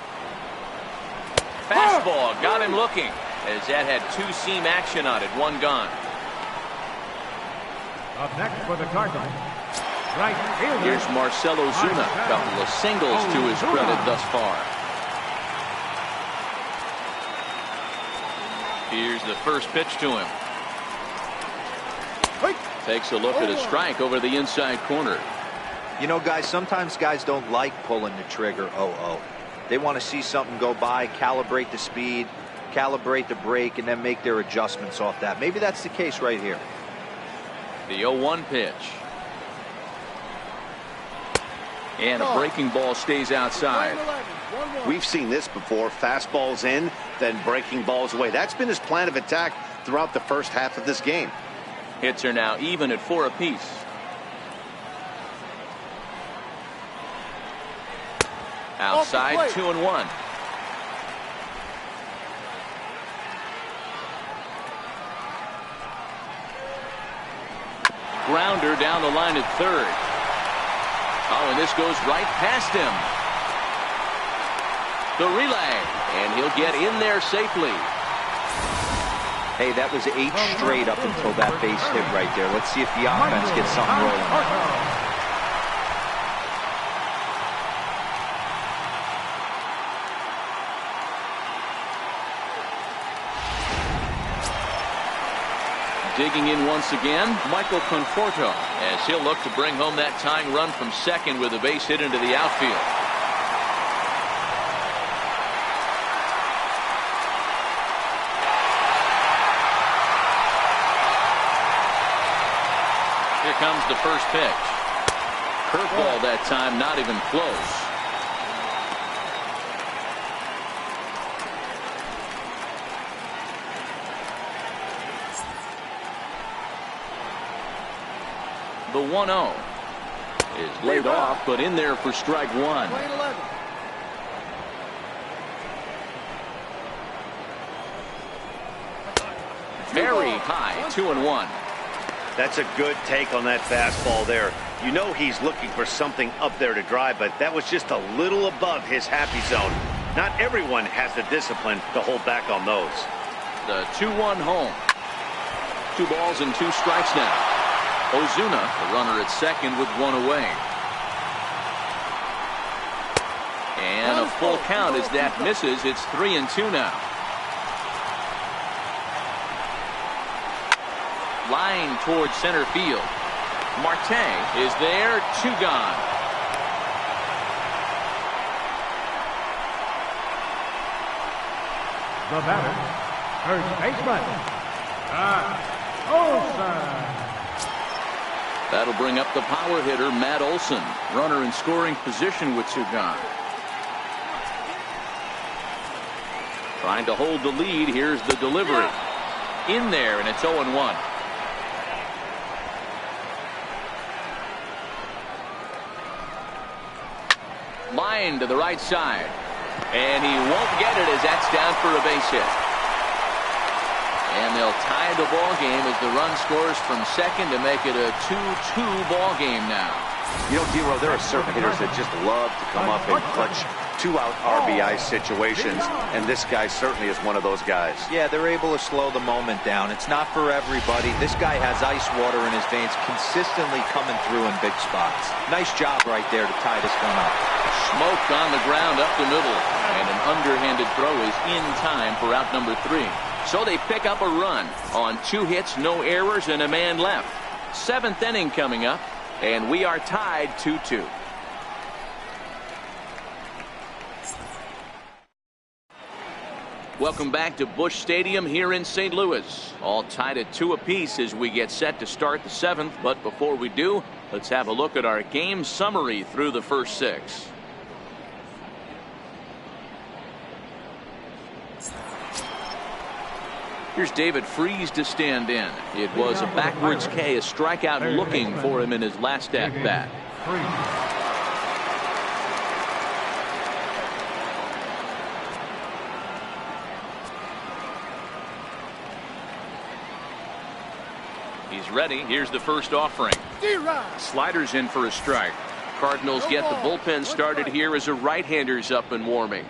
Fastball got him looking, as that had 2-seam action on it. One gone. Up next for the Cardinals, right fielder. Here's Marcell Ozuna. Couple of singles to his credit thus far. Here's the first pitch to him. Takes a look at a strike over the inside corner. You know, guys, sometimes guys don't like pulling the trigger 0-0. They want to see something go by, calibrate the speed, calibrate the brake, and then make their adjustments off that. Maybe that's the case right here. The 0-1 pitch. And a breaking ball stays outside. We've seen this before. Fastballs in, then breaking balls away. That's been his plan of attack throughout the first half of this game. Hits are now even at 4 apiece. Outside, 2-1. Grounder down the line at third. Oh, and this goes right past him. The relay, and he'll get in there safely. Hey, that was 8 straight up until that base hit right there. Let's see if the offense gets something rolling. Digging in once again, Michael Conforto, as he'll look to bring home that tying run from second with a base hit into the outfield. Here comes the first pitch. Curveball that time, not even close. The 1-0 is laid off, but in there for strike one. Very high, 2-1. That's a good take on that fastball there. You know he's looking for something up there to drive, but that was just a little above his happy zone. Not everyone has the discipline to hold back on those. The 2-1 home. 2 balls and 2 strikes now. Ozuna, the runner at second with 1 away. And a full count as that misses. It's 3-2 now. Line towards center field. Marte is there. 2 gone. The batter, first baseman, Olsen. That'll bring up the power hitter, Matt Olson. Runner in scoring position with 2 gone. Trying to hold the lead. Here's the delivery. In there, and it's 0-1. Line to the right side. And he won't get it as that's down for a base hit. And they'll tie the ball game as the run scores from second to make it a 2-2 ball game now. You know, D-Row, there are certain hitters that just love to come up in clutch 2-out RBI situations, and this guy certainly is one of those guys. Yeah, they're able to slow the moment down. It's not for everybody. This guy has ice water in his veins, consistently coming through in big spots. Nice job right there to tie this one up. Smoke on the ground up the middle, and an underhanded throw is in time for out number 3. So they pick up a run on 2 hits, no errors, and a man left. 7th inning coming up, and we are tied 2-2. Welcome back to Busch Stadium here in St. Louis. All tied at 2 apiece as we get set to start the 7th. But before we do, let's have a look at our game summary through the first 6. Here's David Freese to stand in. It was a backwards K, a strikeout looking for him in his last at bat. He's ready. Here's the first offering. Sliders in for a strike. Cardinals get the bullpen started here as a right-hander's up and warming.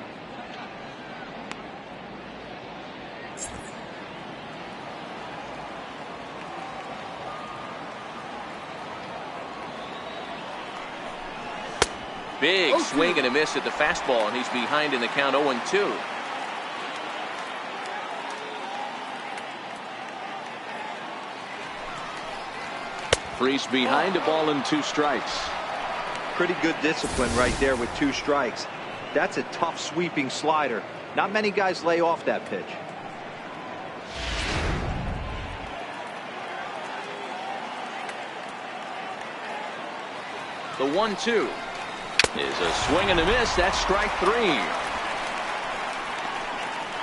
Big swing and a miss at the fastball, and he's behind in the count 0-2. Freese behind, a ball and 2 strikes. Pretty good discipline right there with 2 strikes. That's a tough sweeping slider. Not many guys lay off that pitch. The 1-2 is a swing and a miss. That's strike 3.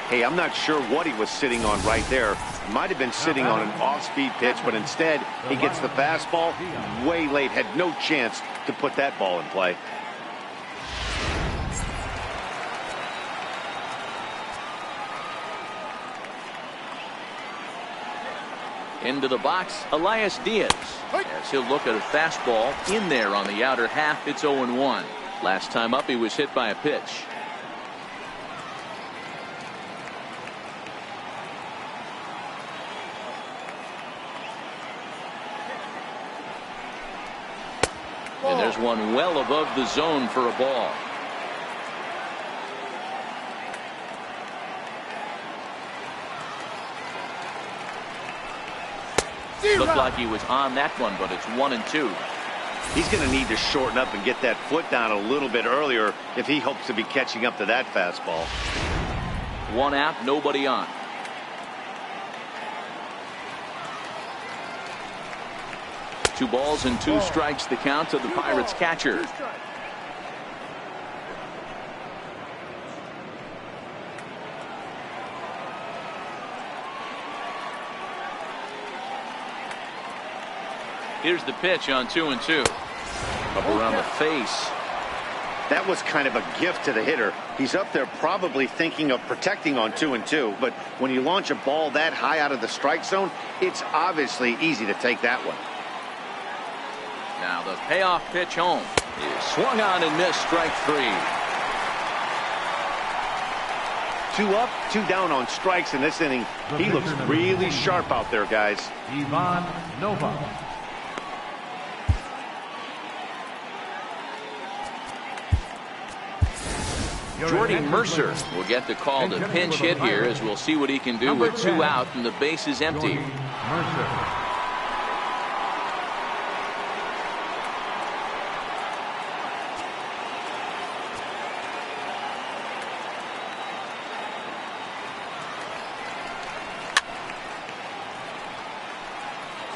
Hey, I'm not sure what he was sitting on right there. Might have been sitting on an off-speed pitch, but instead he gets the fastball way late. Had no chance to put that ball in play. Into the box, Elias Diaz. As he'll look at a fastball in there on the outer half. It's 0-1. Last time up, he was hit by a pitch. And there's one well above the zone for a ball. Looked like he was on that one, but it's 1-2. He's going to need to shorten up and get that foot down a little bit earlier if he hopes to be catching up to that fastball. 1 out, nobody on. Two balls and 2 strikes, the count to the Pirates catcher. Here's the pitch on 2-2. Up around the face. That was kind of a gift to the hitter. He's up there probably thinking of protecting on 2-2, but when you launch a ball that high out of the strike zone, it's obviously easy to take that one. Now the payoff pitch home is swung on and missed, strike 3. 2 up, 2 down on strikes in this inning. He looks really sharp out there, guys. Ivan Nova. Jordy Mercer will get the call to pinch hit here, as we'll see what he can do with 2 out and the base is empty. Mercer.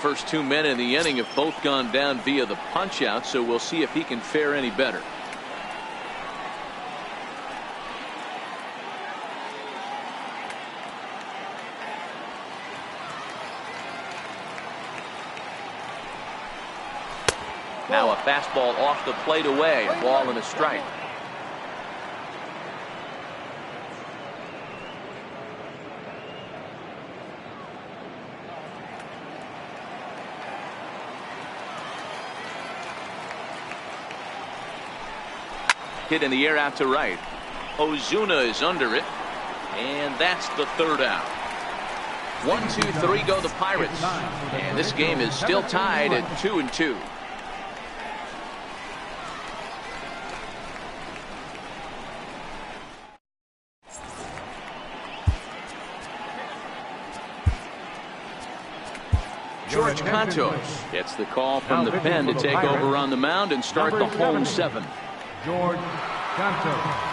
First 2 men in the inning have both gone down via the punch out, so we'll see if he can fare any better. Now a fastball off the plate away, a ball and a strike. Hit in the air out to right. Ozuna is under it, and that's the third out. 1, 2, 3 go the Pirates, and this game is still tied at 2-2. George Cantos gets the call from the pen to take over on the mound and start the home 7. George Cantos.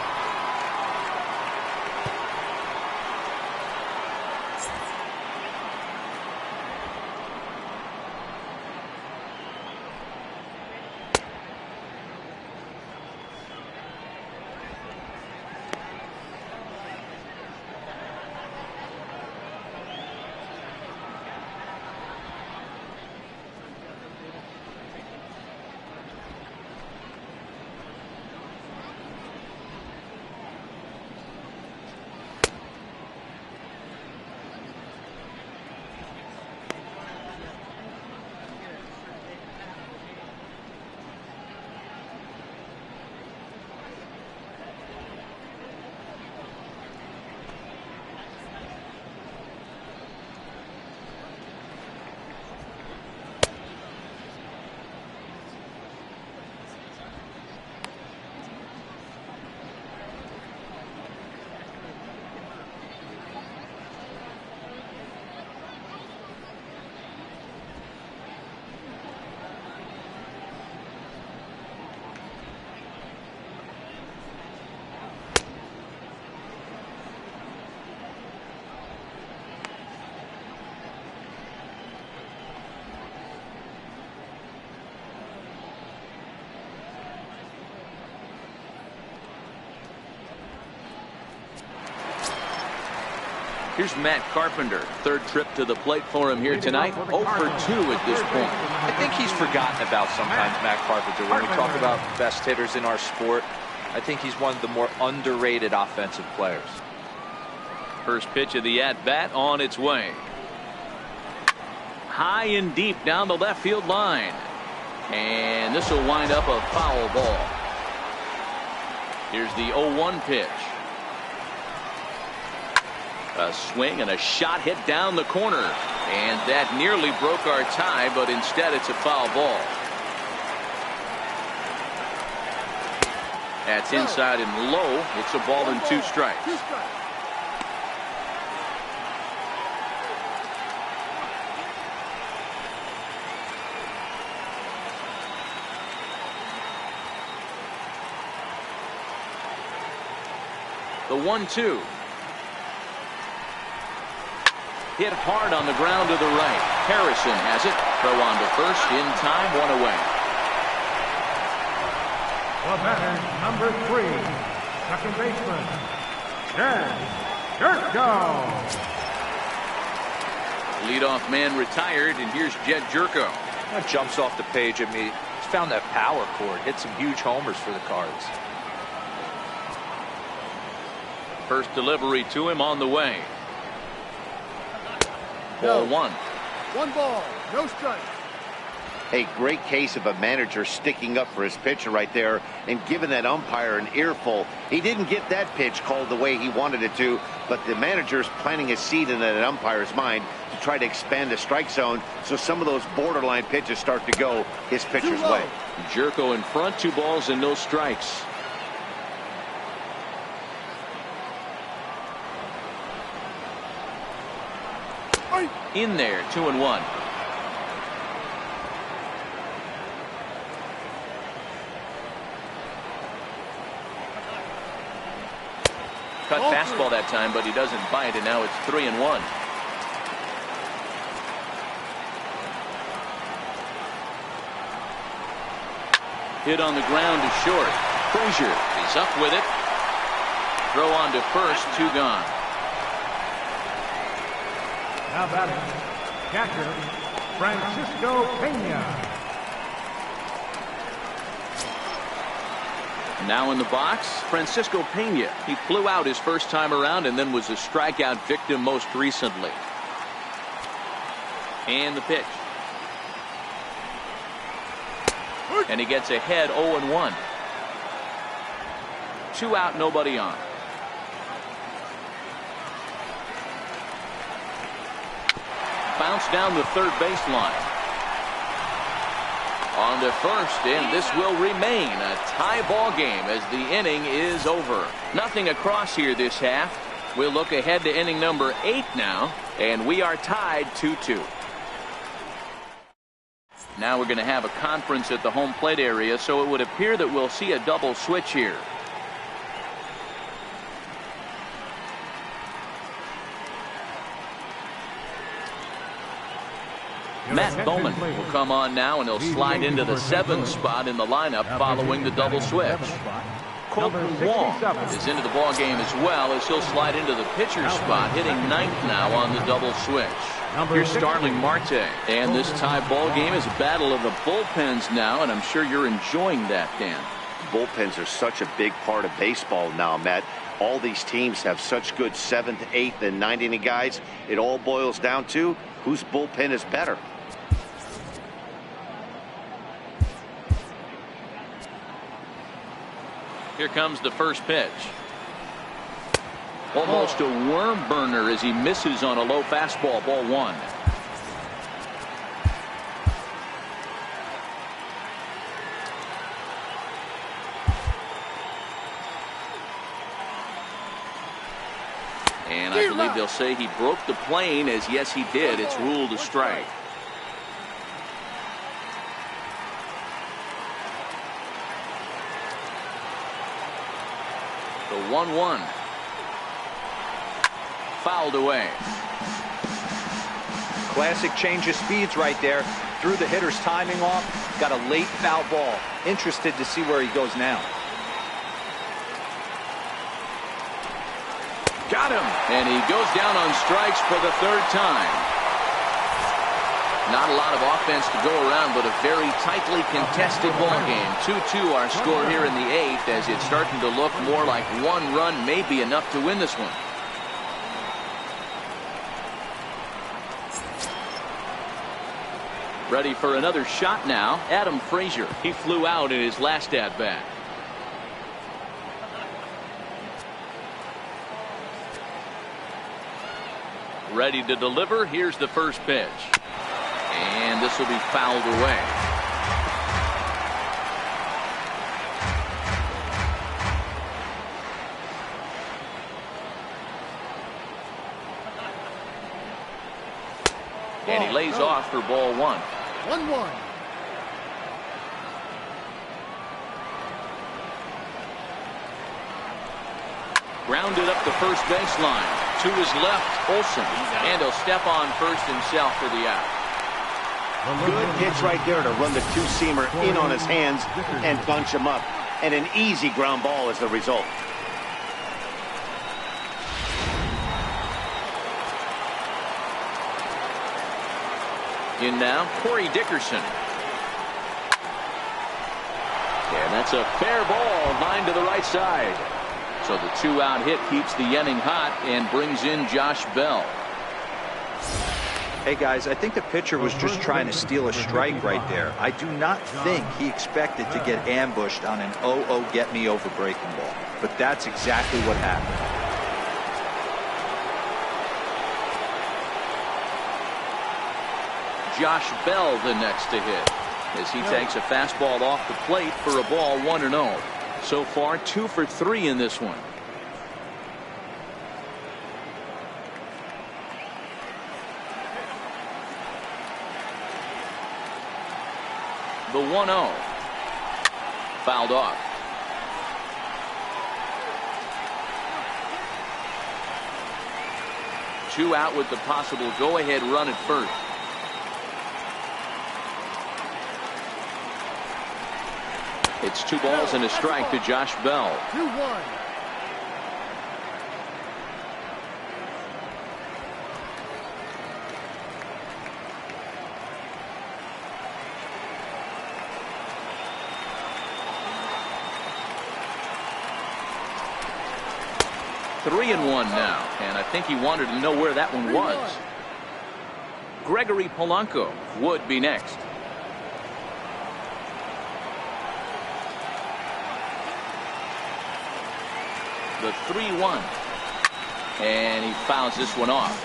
Here's Matt Carpenter. Third trip to the plate for him here tonight. 0 for 2 at this point. I think he's forgotten about sometimes, Matt Carpenter. When we talk about best hitters in our sport, I think he's one of the more underrated offensive players. First pitch of the at-bat on its way. High and deep down the left field line. And this will wind up a foul ball. Here's the 0-1 pitch. A swing and a shot hit down the corner, and that nearly broke our tie, but instead it's a foul ball. That's inside and low. It's a ball and 2 strikes. The 1-2. Hit hard on the ground to the right. Harrison has it. Throw on to first in time. 1 away. The batter, number 3, second baseman, Jed Jerko. Leadoff man retired, and here's Jed Jerko. That jumps off the page at me. He's found that power chord. Hit some huge homers for the Cards. First delivery to him on the way. Ball 1. 1 ball, no strike. A great case of a manager sticking up for his pitcher right there and giving that umpire an earful. He didn't get that pitch called the way he wanted it to, but the manager's planting a seed in that umpire's mind to try to expand the strike zone so some of those borderline pitches start to go his pitcher's way. Jerko in front, 2 balls and no strikes. In there, 2-1. Cut fastball that time, but he doesn't bite, and now it's 3-1. Hit on the ground to short. Frazier is up with it. Throw on to first, 2 gone. Now batting, catcher, Francisco Pena. Now in the box, Francisco Pena. He flew out his first time around and then was a strikeout victim most recently. And the pitch. And he gets ahead 0-1. 2 out, nobody on. Bounce down the third baseline. On to first, and this will remain a tie ball game as the inning is over. Nothing across here this half. We'll look ahead to inning number 8 now, and we are tied 2-2. Now we're going to have a conference at the home plate area, so it would appear that we'll see a double switch here. Matt Bowman will come on now, and he'll slide into the 7th spot in the lineup following the double switch. Colton Wong is into the ball game as well, as he'll slide into the pitcher's spot, hitting 9th now on the double switch. Here's Starling Marte, and this tie ball game is a battle of the bullpens now, and I'm sure you're enjoying that, Dan. Bullpens are such a big part of baseball now, Matt. All these teams have such good 7th, 8th, and 9th inning guys. It all boils down to whose bullpen is better. Here comes the first pitch. Almost a worm burner as he misses on a low fastball, ball 1. And I believe they'll say he broke the plane, as yes he did. It's ruled a strike. The 1-1. Fouled away. Classic change of speeds right there. Threw the hitter's timing off. Got a late foul ball. Interested to see where he goes now. Got him. And he goes down on strikes for the 3rd time. Not a lot of offense to go around, but a very tightly contested ball game. 2-2 our score here in the 8th, as it's starting to look more like 1 run may be enough to win this one. Ready for another shot now, Adam Frazier. He flew out in his last at-bat. Ready to deliver. Here's the first pitch. And this will be fouled away. And he lays off for ball 1. 1-1. Grounded up the first baseline. To his left, Olsen. And he'll step on first himself for the out. Good pitch right there to run the 2-seamer in on his hands and bunch him up. And an easy ground ball as the result. In now, Corey Dickerson. And that's a fair ball, line to the right side. So the 2-out hit keeps the inning hot and brings in Josh Bell. Hey guys, I think the pitcher was just trying to steal a strike right there. I do not think he expected to get ambushed on an 0-0 get me over breaking ball. But that's exactly what happened. Josh Bell the next to hit, as he takes a fastball off the plate for a ball 1-0. So far 2 for 3 in this one. The 1-0. Fouled off. Two out with the possible go-ahead run at first. It's 2 balls and a strike to Josh Bell. 2-1. Three and 1 now, and I think he wanted to know where that one was. Gregory Polanco would be next. The 3-1, and he fouls this one off.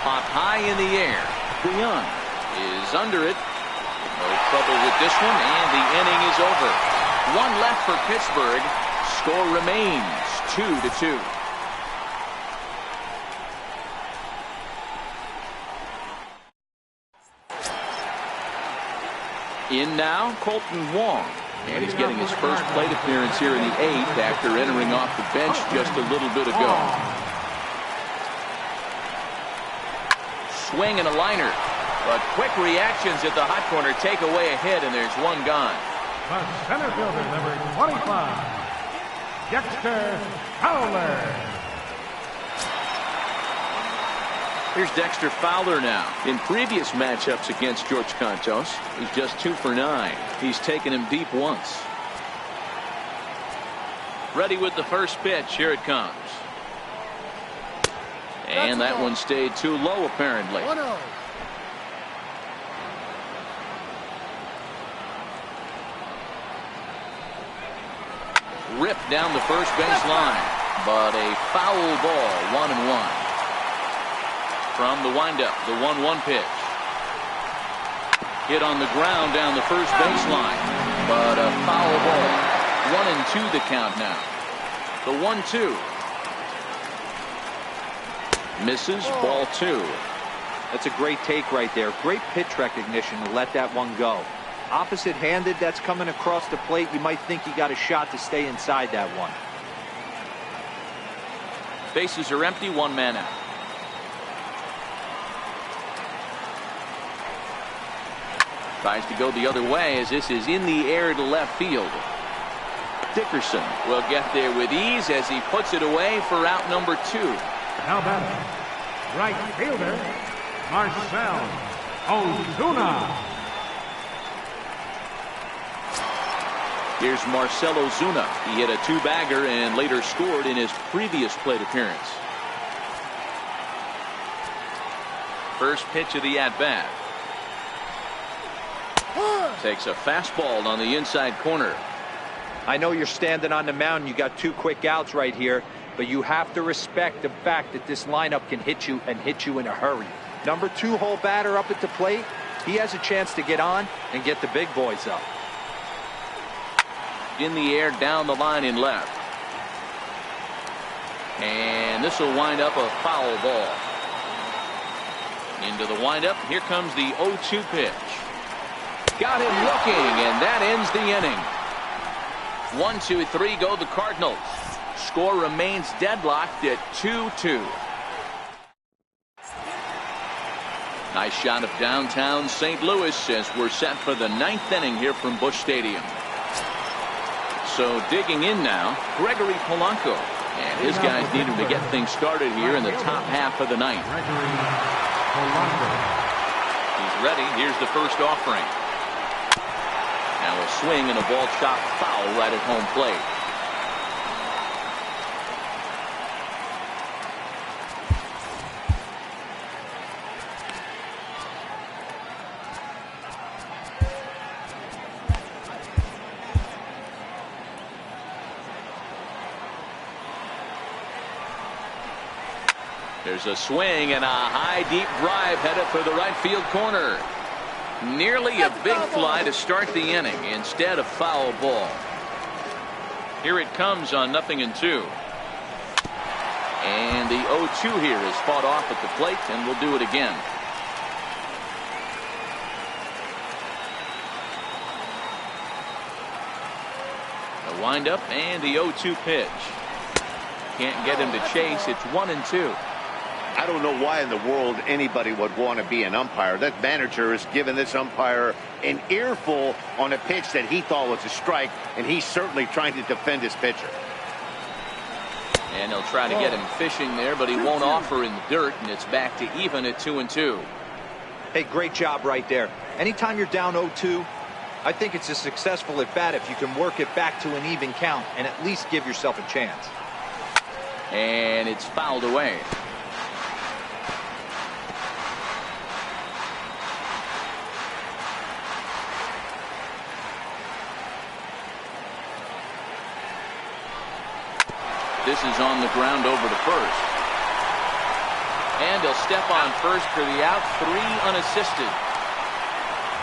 Pop high in the air. Young is under it. No trouble with this one, and the inning is over. 1 left for Pittsburgh. Score remains 2-2. In now, Colton Wong. And he's getting his first plate appearance here in the 8th after entering off the bench just a little bit ago. Swing and a liner. But quick reactions at the hot corner take away a hit, and there's one gone. The center fielder, number 25, Dexter Fowler. Here's Dexter Fowler now. In previous matchups against George Contos, he's just 2 for 9. He's taken him deep once. Ready with the first pitch. Here it comes. And that one stayed too low, apparently. 1-0. Ripped down the first base line, but a foul ball. 1-1. From the windup, the 1-1 pitch. Hit on the ground down the first baseline, but a foul ball. 1-2 the count now. The 1-2. Misses, ball 2. That's a great take right there. Great pitch recognition to let that one go. Opposite-handed, that's coming across the plate. You might think he got a shot to stay inside that one. Bases are empty, 1 man out. Tries to go the other way as this is in the air to left field. Dickerson will get there with ease as he puts it away for out number 2. Now batting, right fielder, Marcell Ozuna. Here's Marcell Ozuna. He hit a 2-bagger and later scored in his previous plate appearance. First pitch of the at-bat. Takes a fastball on the inside corner. I know you're standing on the mound. You got 2 quick outs right here, but you have to respect the fact that this lineup can hit you and hit you in a hurry. Number 2-hole batter up at the plate. He has a chance to get on and get the big boys up. In the air down the line in left. And this will wind up a foul ball. Into the windup. Here comes the 0-2 pitch. Got him looking, and that ends the inning. 1, 2, 3 go the Cardinals. Score remains deadlocked at 2-2. Nice shot of downtown St. Louis as we're set for the 9th inning here from Busch Stadium. So digging in now, Gregory Polanco. And his guys need him to get things started here in the top half of the 9th. Gregory Polanco. He's ready. Here's the first offering. Now a swing and a ball chopped foul right at home plate. There's a swing and a high deep drive headed for the right field corner. Nearly a big fly to start the inning. Instead a foul ball. Here it comes on 0-2. And the 0-2 here is fought off at the plate, and we'll do it again. The Wind up and the 0-2 pitch. Can't get him to chase. It's 1-2. I don't know why in the world anybody would want to be an umpire. That manager has given this umpire an earful on a pitch that he thought was a strike, and he's certainly trying to defend his pitcher. And he'll try to get him fishing there, but he won't offer in the dirt, and it's back to even at 2-2. Hey, great job right there. Anytime you're down 0-2, I think it's a successful at bat if you can work it back to an even count and at least give yourself a chance. And it's fouled away. This is on the ground over to first. And he'll step on first for the out. 3 unassisted.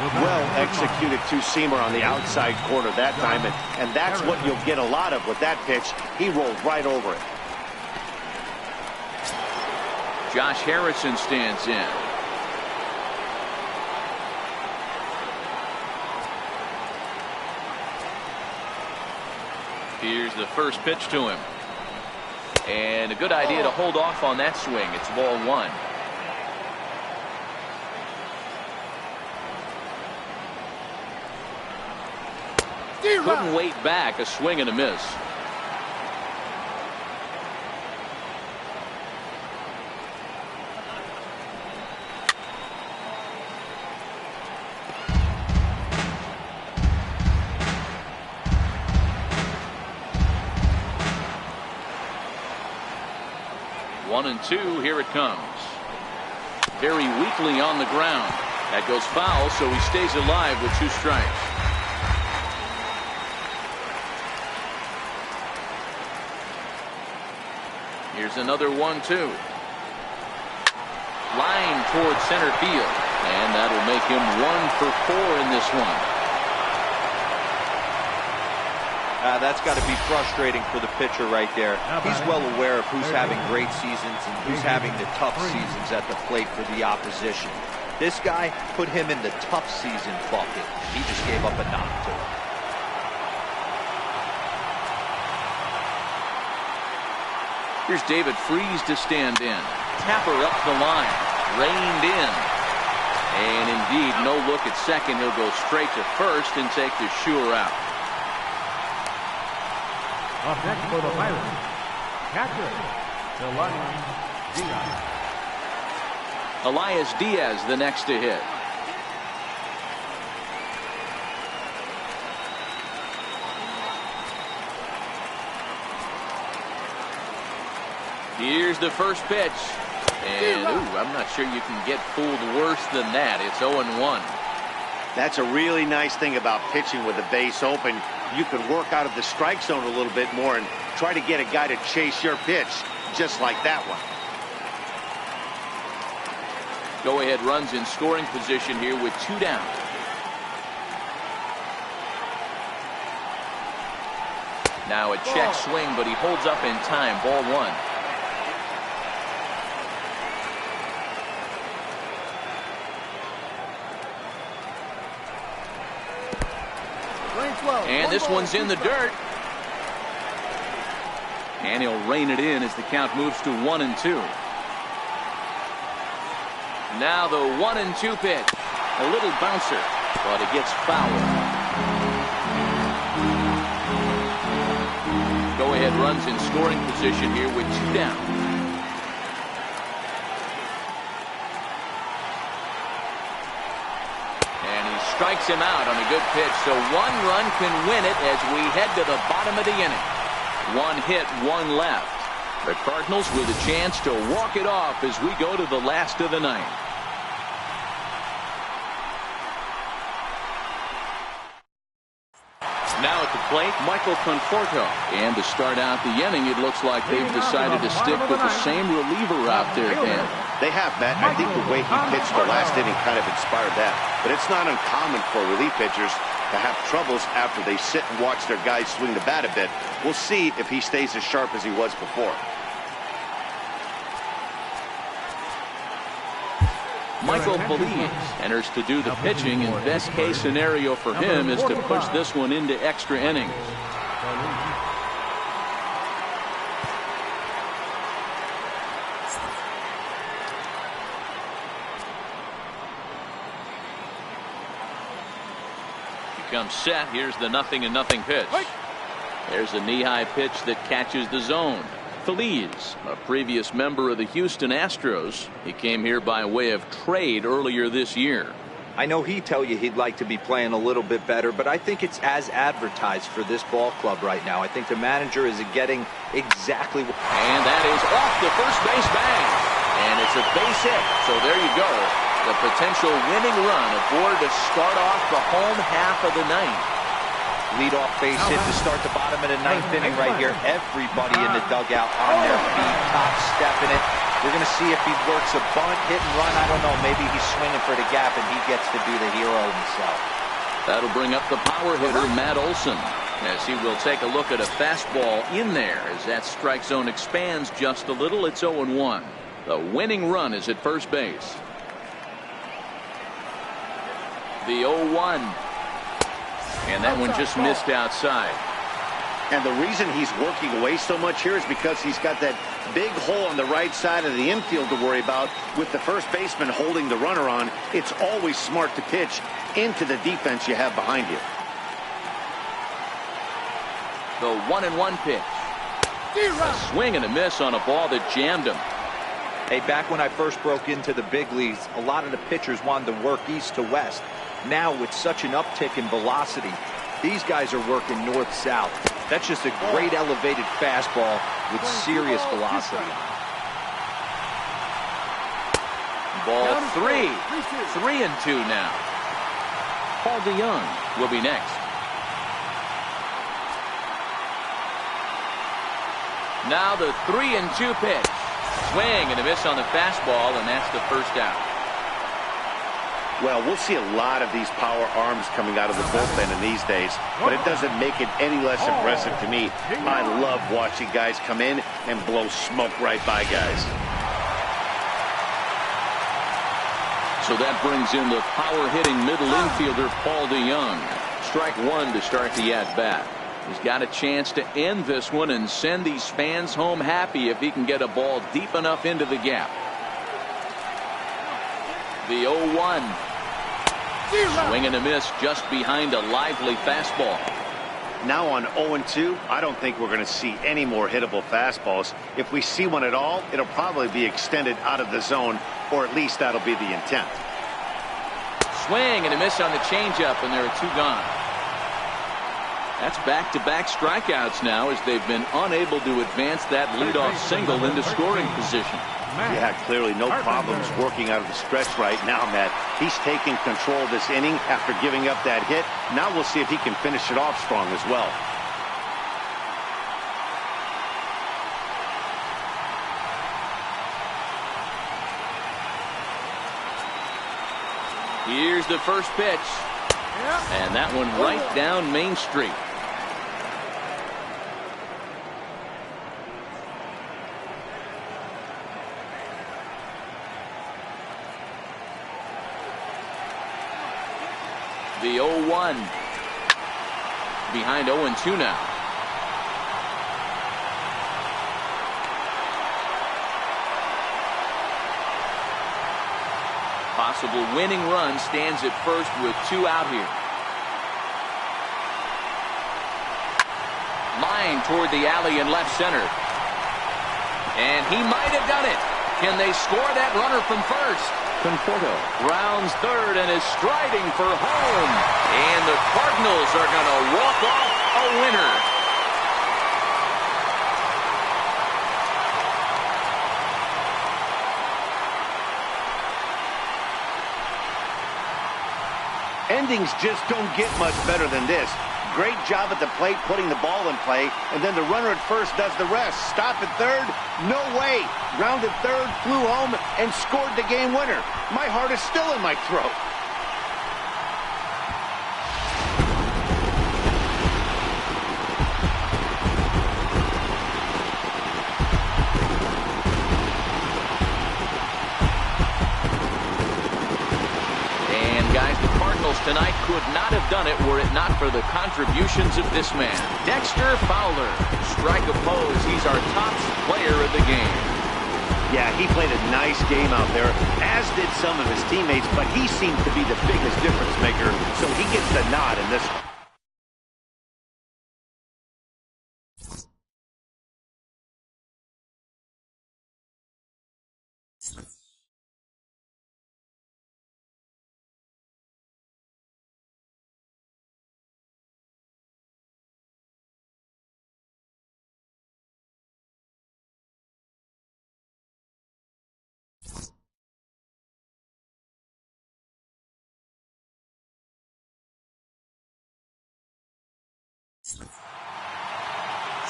Well executed two-seamer on the outside corner that time, and that's what you'll get a lot of with that pitch. He rolled right over it. Josh Harrison stands in. Here's the first pitch to him. And a good idea to hold off on that swing. It's ball 1. Couldn't wait back. A swing and a miss. One and two. Here it comes. Very weakly on the ground. That goes foul, so he stays alive with 2 strikes. Here's another 1-2. Line towards center field. And that'll make him 1 for 4 in this one. That's got to be frustrating for the pitcher right there. He's well aware of who's having great seasons and who's having the tough seasons at the plate for the opposition. This guy put him in the tough season bucket. He just gave up a knock to him. Here's David Freese to stand in. Tapper up the line. Reined in. And indeed, no look at second. He'll go straight to first and take the sure out. Up next for the Pirates, catcher, Elias Diaz, the next to hit. Here's the first pitch. And, I'm not sure you can get fooled worse than that. It's 0-1. That's a really nice thing about pitching with the base open. You can work out of the strike zone a little bit more and try to get a guy to chase your pitch, just like that one. Go-ahead runs in scoring position here with 2 down. Now a check swing, but he holds up in time. Ball 1. And this one's in the dirt. And he'll rein it in as the count moves to 1-2. Now the 1-2 pitch. A little bouncer, but it gets fouled. Go-ahead runs in scoring position here with 2 down. Strikes him out on a good pitch, so 1 run can win it as we head to the bottom of the inning. 1 hit, 1 left. The Cardinals with a chance to walk it off as we go to the last of the ninth. Now at the plate, Michael Conforto. And to start out the inning, it looks like they've decided to stick with the same reliever out there, Dan. They have, Matt. I think the way he pitched the last inning kind of inspired that. But it's not uncommon for relief pitchers to have troubles after they sit and watch their guys swing the bat a bit. We'll see if he stays as sharp as he was before. Michael Believes enters to do the pitching, and best case scenario for him is to push this one into extra innings. Comes set. Here's the 0-0 pitch. There's a knee-high pitch that catches the zone. Feliz, a previous member of the Houston Astros. He came here by way of trade earlier this year. I know he'd tell you he'd like to be playing a little bit better, but I think it's as advertised for this ball club right now. I think the manager is getting exactly what... And that is off the first base bag. And it's a base hit. So there you go. The potential winning run aboard to start off the home half of the ninth. Lead-off base hit to start the bottom of the ninth inning right here. Everybody in the dugout on their feet, top stepping it. We're going to see if he works a bunt, hit and run. I don't know. Maybe he's swinging for the gap and he gets to be the hero himself. That'll bring up the power hitter, Matt Olson, as he will take a look at a fastball in there. As that strike zone expands just a little, it's 0-1. The winning run is at first base. The 0-1. And that one just missed outside. And the reason he's working away so much here is because he's got that big hole on the right side of the infield to worry about. With the first baseman holding the runner on, it's always smart to pitch into the defense you have behind you. The 1-1 pitch. A swing and a miss on a ball that jammed him. Hey, back when I first broke into the big leagues, a lot of the pitchers wanted to work east to west. Now, with such an uptick in velocity, these guys are working north-south. That's just a great elevated fastball with serious velocity. Ball 3. 3-2 now. Paul DeYoung will be next. Now the 3-2 pitch. Swing and a miss on the fastball, and that's the first out. Well, we'll see a lot of these power arms coming out of the bullpen in these days, but it doesn't make it any less impressive to me. I love watching guys come in and blow smoke right by guys. So that brings in the power-hitting middle infielder, Paul DeYoung. Strike one to start the at-bat. He's got a chance to end this one and send these fans home happy if he can get a ball deep enough into the gap. The 0-1. Swing and a miss just behind a lively fastball. Now on 0-2, I don't think we're going to see any more hittable fastballs. If we see one at all, it'll probably be extended out of the zone, or at least that'll be the intent. Swing and a miss on the changeup, and there are two gone. That's back-to-back strikeouts now as they've been unable to advance that leadoff single into scoring position. Yeah, clearly no problems working out of the stretch right now, Matt. He's taking control of this inning after giving up that hit. Now we'll see if he can finish it off strong as well. Here's the first pitch. And that one right down Main Street. The 0-1. Behind 0-2 now. Possible winning run stands at first with two out here. Line toward the alley in left center. And he might have done it. Can they score that runner from first? Conforto rounds third and is striding for home. And the Cardinals are going to walk off a winner. Endings just don't get much better than this. Great job at the plate putting the ball in play, and then the runner at first does the rest. Stop at third? No way. Grounded third, flew home, and scored the game winner. My heart is still in my throat. And guys, the Cardinals Cardinals tonight could not have done it were it not for the contributions of this man. Dexter Fowler. Strike a pose. He's our top player of the game. Yeah, he played a nice game out there, as did some of his teammates, but he seemed to be the biggest difference maker, so he gets the nod in this one.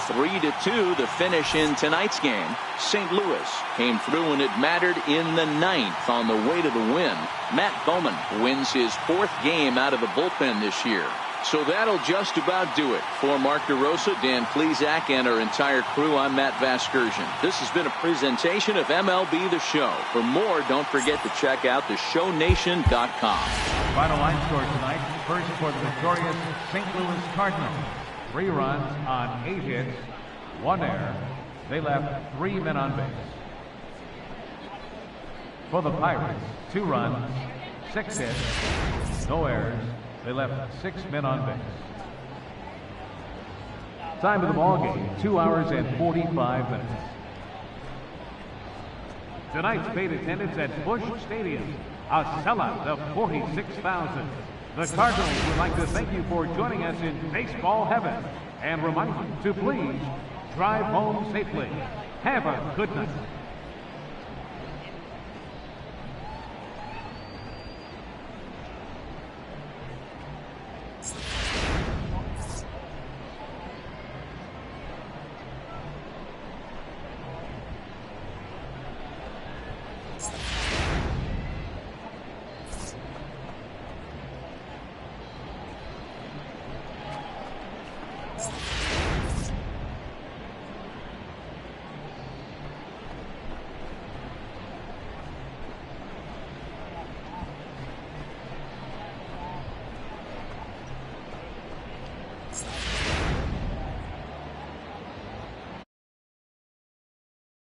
Three to 2 the finish in tonight's game. St. Louis came through when it mattered in the 9th on the way to the win. Matt Bowman wins his 4th game out of the bullpen this year. So that'll just about do it. For Mark DeRosa, Dan Plesac, and our entire crew, I'm Matt Vasgersian. This has been a presentation of MLB The Show. For more, don't forget to check out theshownation.com. Final line score tonight. First for the victorious St. Louis Cardinals. 3 runs on 8 hits, 1 error. They left 3 men on base. For the Pirates, 2 runs, 6 hits, no errors. They left 6 men on base. Time of the ball game, 2 hours and 45 minutes. Tonight's paid attendance at Busch Stadium, a sellout of 46,000. The Cardinals would like to thank you for joining us in baseball heaven and remind you to please drive home safely. Have a good night.